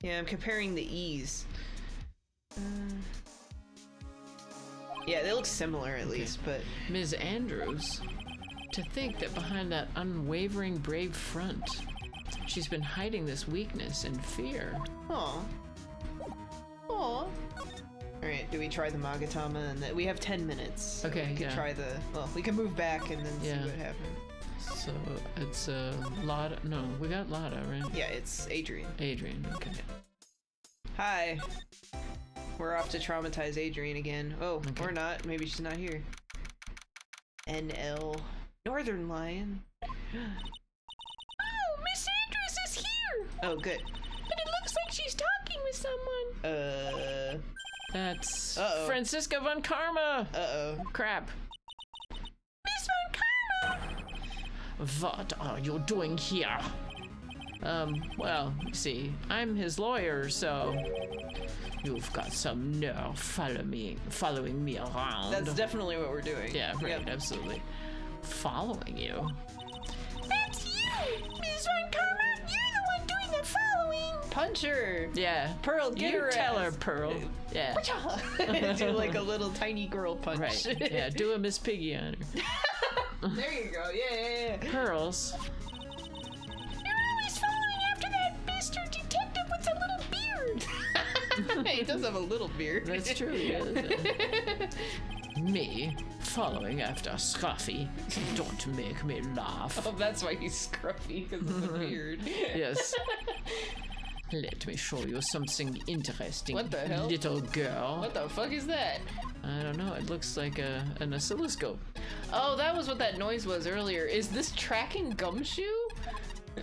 Yeah, I'm comparing the E's. Yeah, they look similar at least, but... Ms. Andrews, to think that behind that unwavering brave front, she's been hiding this weakness and fear. Aw. Aw. Alright, do we try the Magatama? And we have 10 minutes. So okay, we can try the... Well, we can move back and then see what happens. So, it's Lada... No, we got Lada, right? Yeah, it's Adrian. Adrian, okay. Hi. We're off to traumatize Adrian again. Oh, or not. Maybe she's not here. NL. Northern Lion. Oh, Miss Andrews is here! Oh, good. But it looks like she's talking with someone. That's Francisca von Karma! Crap. Miss von Karma! What are you doing here? Well, see, I'm his lawyer, so you've got some nerve following me around. That's definitely what we're doing. Yeah, right, absolutely. Following you? That's you, Miss Von Karma! You're the one doing the following! punch her. Yeah. Pearl, get her tell ass. her, Pearl. Yeah. Do like a little tiny girl punch. Right. Yeah, do a Miss Piggy on her. There you go. Yeah. Pearls. You're always following after that Mr. Detective with a little beard. He does have a little beard. That's true, yes. Me following after Scruffy. Don't make me laugh. Oh, that's why he's scruffy, because of the beard. Yes. Let me show you something interesting. What the hell? Little girl. What the fuck is that? I don't know. It looks like an oscilloscope. Oh, that was what that noise was earlier. Is this tracking Gumshoe?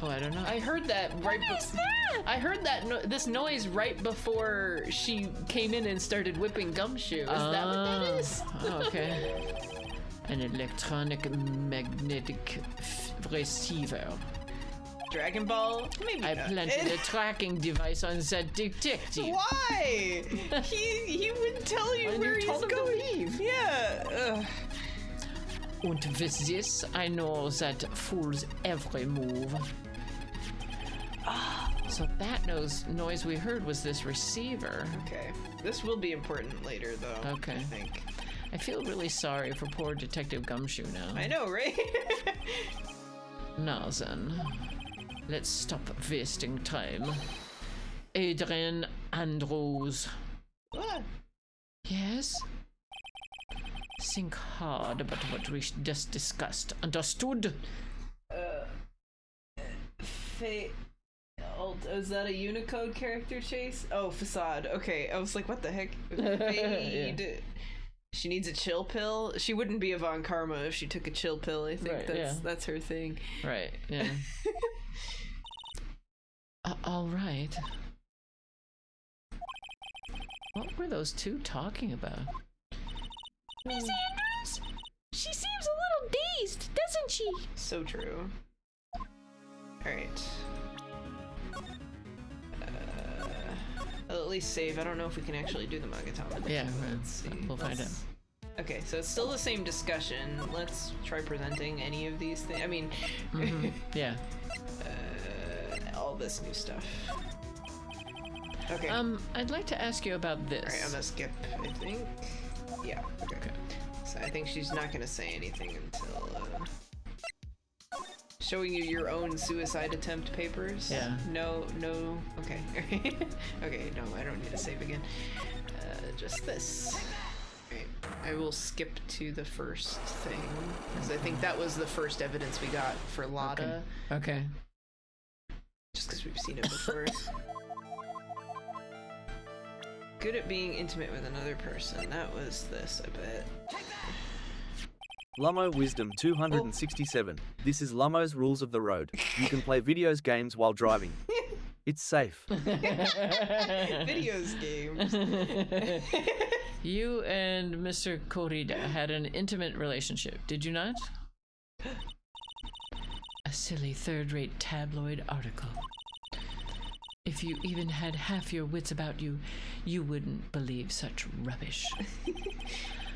Oh, I don't know. I heard that right before. I heard that this noise right before she came in and started whipping Gumshoe. Is that what that is? Okay. An electronic magnetic receiver. Dragon Ball? Maybe I not. planted a tracking device on that detective. Why? he wouldn't tell you where he's going. To leave. Yeah. Ugh. And with this, I know that fool's every move. So that noise we heard was this receiver. Okay. This will be important later, though. Okay. I think. I feel really sorry for poor Detective Gumshoe now. I know, right? Now then, let's stop wasting time. Adrian Andrews. What? Yes? Think hard about what we just discussed. Understood? Is that a Unicode character, Chase? Oh, Facade. Okay, I was like, what the heck? Fade. Yeah. She needs a chill pill. She wouldn't be a Von Karma if she took a chill pill. I think that's her thing. Right, yeah. All right. What were those two talking about? Miss Andrews? She seems a little dazed, doesn't she? So true. Alright. I'll at least save. I don't know if we can actually do the Magatama. Yeah, let's see. We'll find out. Okay, so it's still the same discussion. Let's try presenting any of these things. I mean, yeah. All this new stuff. Okay. I'd like to ask you about this. Alright, I'm gonna skip, I think. Yeah, okay. So I think she's not gonna say anything until, showing you your own suicide attempt papers? Yeah. No, okay. Okay, no, I don't need to save again. Just this. Alright, I will skip to the first thing, because I think that was the first evidence we got for Lotta. Okay. Just because we've seen it before. Good at being intimate with another person. That was this, I bet. Lummo Wisdom 267. This is Lummo's Rules of the Road. You can play videos games while driving. It's safe. Videos games. You and Mr. Corrida had an intimate relationship, did you not? A silly third-rate tabloid article. If you even had half your wits about you, you wouldn't believe such rubbish.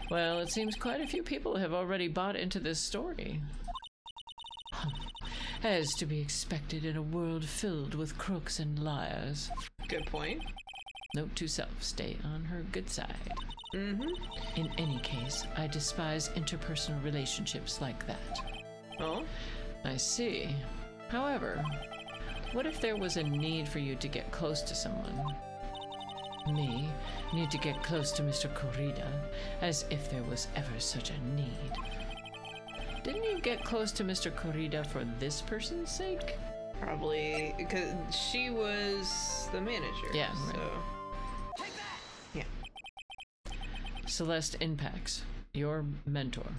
Well, it seems quite a few people have already bought into this story. As to be expected in a world filled with crooks and liars. Good point. Note to self, stay on her good side. Mm-hmm. In any case, I despise interpersonal relationships like that. Oh? I see. However, what if there was a need for you to get close to someone? Me, need to get close to Mr. Corrida, as if there was ever such a need. Didn't you get close to Mr. Corrida for this person's sake? Probably, because she was the manager. Yeah, right. So. Yeah. Celeste Inpax, your mentor.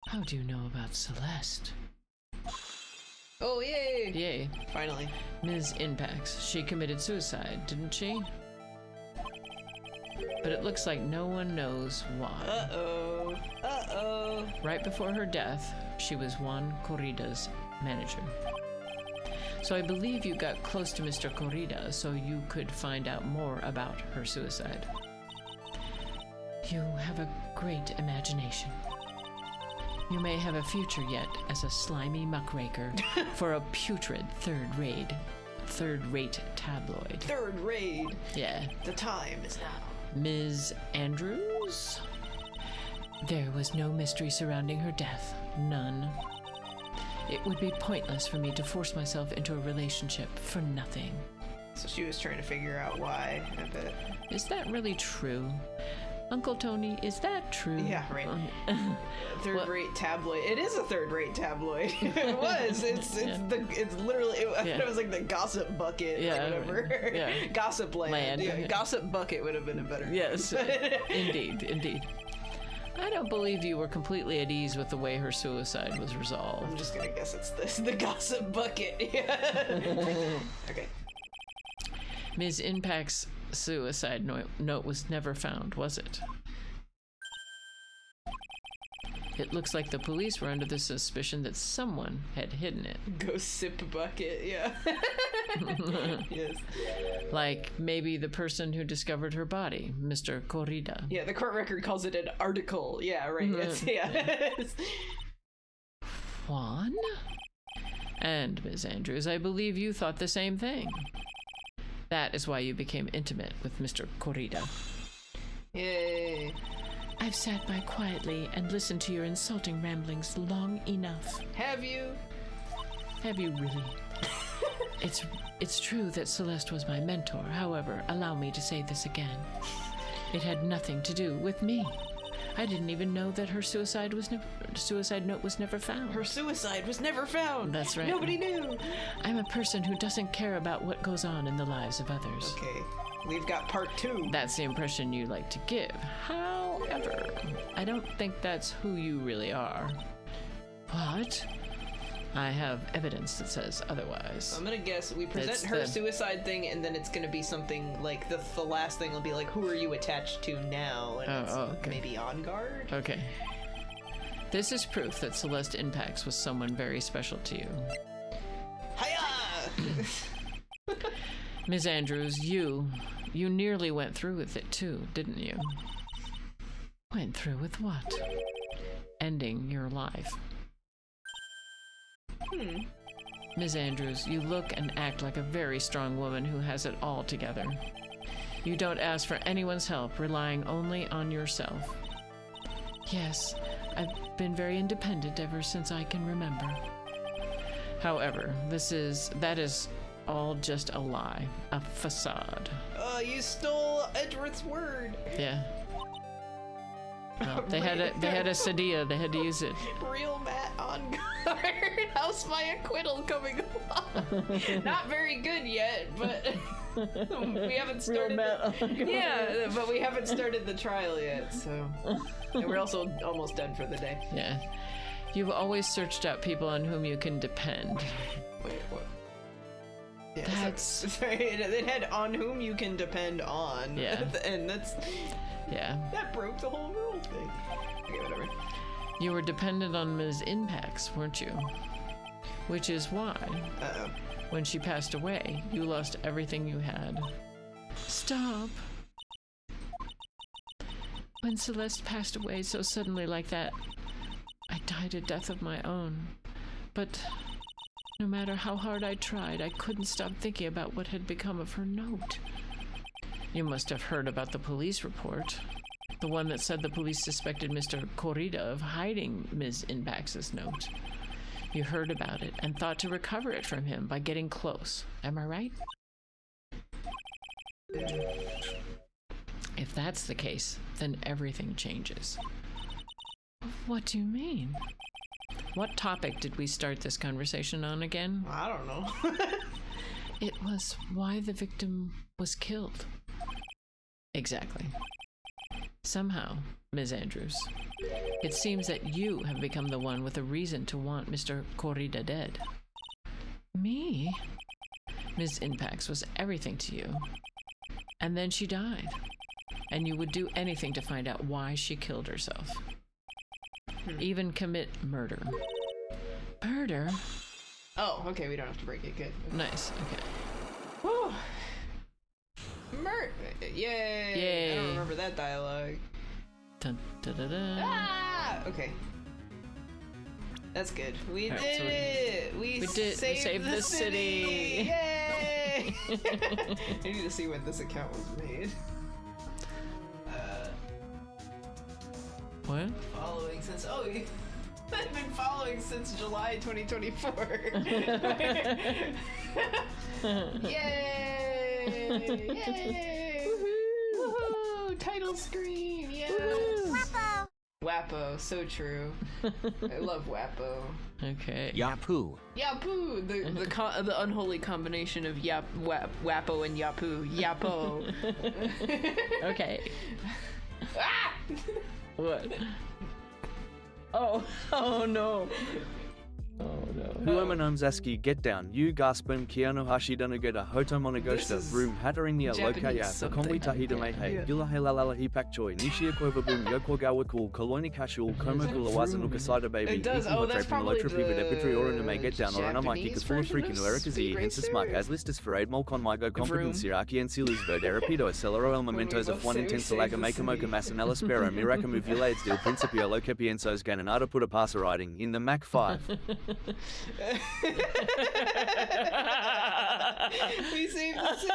How do you know about Celeste? Oh, yay! Yay. Finally. Ms. Inpax, she committed suicide, didn't she? But it looks like no one knows why. Uh-oh. Uh-oh. Right before her death, she was Juan Corrida's manager. So I believe you got close to Mr. Corrida so you could find out more about her suicide. You have a great imagination. You may have a future yet as a slimy muckraker for a putrid third-rate third-rate tabloid. Third rate? Yeah. The time is now. Ms. Andrews? There was no mystery surrounding her death. None. It would be pointless for me to force myself into a relationship for nothing. So she was trying to figure out why, I bet. Is that really true? Uncle Tony, is that true? Yeah, right. Third-rate tabloid. It is a third-rate tabloid. It was. It's literally. It was like the Gossip Bucket or whatever. Yeah. Gossip Land. Yeah. Gossip Bucket would have been a better. Yes. Indeed. I don't believe you were completely at ease with the way her suicide was resolved. I'm just gonna guess it's this. The Gossip Bucket. Okay. Ms. Impact's suicide note was never found, was it? It looks like the police were under the suspicion that someone had hidden it. Gossip Bucket, yeah. Yes. Like maybe the person who discovered her body, Mr. Corrida. Yeah, the court record calls it an article. Yeah, right. Mm-hmm. Juan? And Ms. Andrews, I believe you thought the same thing. That is why you became intimate with Mr. Corrida. Yay. I've sat by quietly and listened to your insulting ramblings long enough. Have you? Have you really? It's true that Celeste was my mentor. However, allow me to say this again. It had nothing to do with me. I didn't even know that her suicide note was never found. Her suicide was never found. That's right. Nobody knew. I'm a person who doesn't care about what goes on in the lives of others. Okay. We've got part 2. That's the impression you like to give. However, I don't think that's who you really are. What? I have evidence that says otherwise. I'm gonna guess we present her suicide thing, and then it's gonna be something like the last thing will be like, who are you attached to now? And okay. Maybe on guard? Okay. This is proof that Celeste Impacts was someone very special to you. Hiya! Ms. Andrews, you nearly went through with it too, didn't you? Went through with what? Ending your life. Ms. Andrews, you look and act like a very strong woman who has it all together. You don't ask for anyone's help, relying only on yourself. Yes, I've been very independent ever since I can remember. However, that is all just a lie, a facade. You stole Edward's word. Yeah. Well, they had a Sadia. They had to use it. Real Matt on guard. How's my acquittal coming along? Not very good yet, but we haven't started. Yeah, but we haven't started the trial yet, so and we're also almost done for the day. Yeah, you've always searched out people on whom you can depend. Wait, what? Yeah, that's sorry, it had on whom you can depend on. Yeah, and that's. Yeah. That broke the whole rule thing. Okay, whatever. You were dependent on Ms. Impacts, weren't you? Which is why, when she passed away, you lost everything you had. Stop. When Celeste passed away so suddenly like that, I died a death of my own. But no matter how hard I tried, I couldn't stop thinking about what had become of her note. You must have heard about the police report. The one that said the police suspected Mr. Corrida of hiding Ms. Impacts' note. You heard about it and thought to recover it from him by getting close. Am I right? If that's the case, then everything changes. What do you mean? What topic did we start this conversation on again? I don't know. It was why the victim was killed. Exactly. Somehow, Ms. Andrews, it seems that you have become the one with a reason to want Mr. Corrida dead. Me? Ms. Impacts was everything to you. And then she died. And you would do anything to find out why she killed herself. Even commit murder. Murder? Oh, okay, we don't have to break it. Good. Nice, okay. Whew. Yay! Yay! I don't remember that dialogue. Dun, da, da, da. Ah! Okay. That's good. We All right, did it! We saved the city! Yay! I need to see when this account was made. What? Following since I've been following since July 2024. Yay! Yay! Woohoo! Title screen! Yes! Wappo! Wappo, so true. I love Wappo. Okay. Yapoo. Yapoo! The unholy combination of Wappo and Yapoo. Yapo. Okay. Ah! What? Oh no. Oh no. Huomanomzaski get down, you gaspum kiano hashidanugeta hotomonogosta room hatteringia lokaya, Japanese the konwi tahida mehe, gilahelalala hipak choi, nishia koivabum yokwagawakul, koloni kashul, komogulawazanuka sida baby, It does. Oh, that's probably electropiva epitri oruname get down, or anamaki Japanese kafur version of freaking erikazi, Speed hensis Racer? mark as listus for aid molcon mygo competence iraki and silisvo derapido accelero el mementos of one intense alaga makamoka masanella spero mirakamu vilades del principio locapiensos gananada put a passer riding in the Mac 5. We saved the city!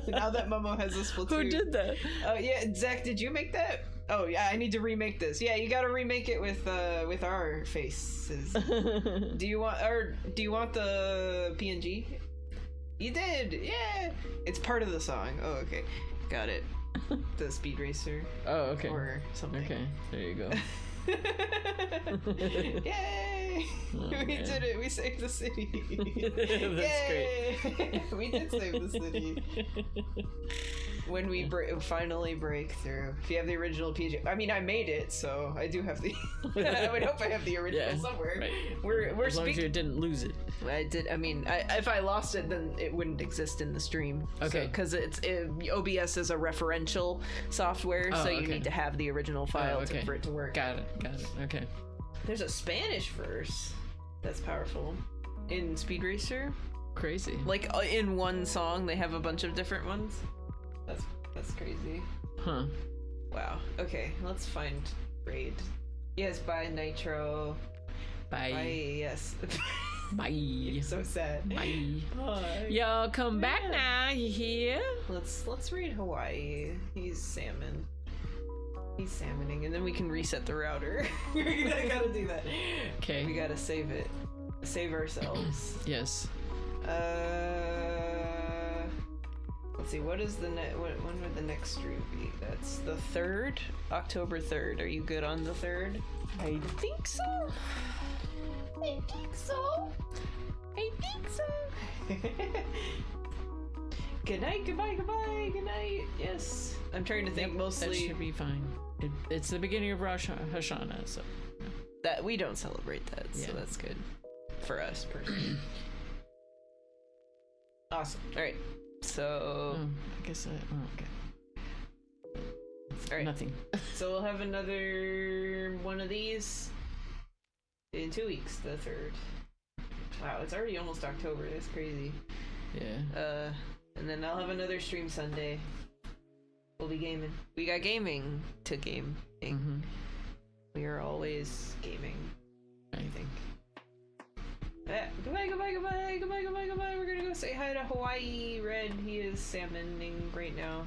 Now that Mummo has a Splatoon. Who did that? Oh yeah, Zach, did you make that? Oh yeah, I need to remake this. Yeah, you gotta remake it with our faces. Do you want the PNG? You did! Yeah! It's part of the song. Oh, okay. Got it. The Speed Racer. Oh, okay. Or something. Okay, there you go. Yay! Oh, we man. did it! We saved the city! That's Yay! We did save the city. When we finally break through. If you have the original PG, I mean, I made it, so I do have the. I would hope I have the original somewhere. Right. We're as long as you didn't lose it. I did. I mean, if I lost it, then it wouldn't exist in the stream. Okay. Because OBS is a referential software, so you okay. need to have the original file okay. for it to work. Got it. Okay. There's a Spanish verse that's powerful in Speed Racer. Crazy. Like in one song, they have a bunch of different ones. That's crazy. Huh. Wow. Okay, let's find Raid. Yes, bye Nitro. Bye. Bye. Yes. Bye. So sad. Bye. Bye. Y'all come back now, you hear? Let's read Hawaii. He's salmon. He's salmoning, and then we can reset the router. We gotta do that. Okay. We gotta save it. Save ourselves. Yes. Let's see. What is the when would the next stream be? That's the 3rd, October 3rd. Are you good on the 3rd? I think so. I think so. Good night, goodbye, good night. Yes. I'm trying to think mostly. That should be fine. It's the beginning of Rosh Hashanah, so. That we don't celebrate that, so Yeah. that's good. For us, personally. Awesome. Alright. So. I guess okay. Alright. Nothing. So we'll have another one of these in 2 weeks, the 3rd. Wow, it's already almost October. That's crazy. Yeah. And then I'll have another stream Sunday. We'll be gaming. We got gaming to game. Mm-hmm. We are always gaming. I think. Goodbye. We're gonna go say hi to Hawaii Red. He is salmoning right now.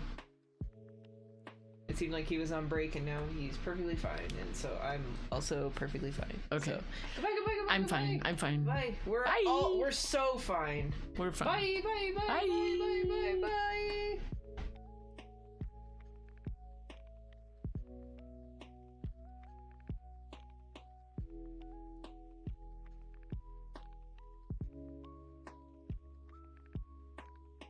It seemed like he was on break, and now he's perfectly fine, and so I'm also perfectly fine. Okay. So, goodbye. I'm fine. Bye. We're so fine. We're fine. Bye. Bye.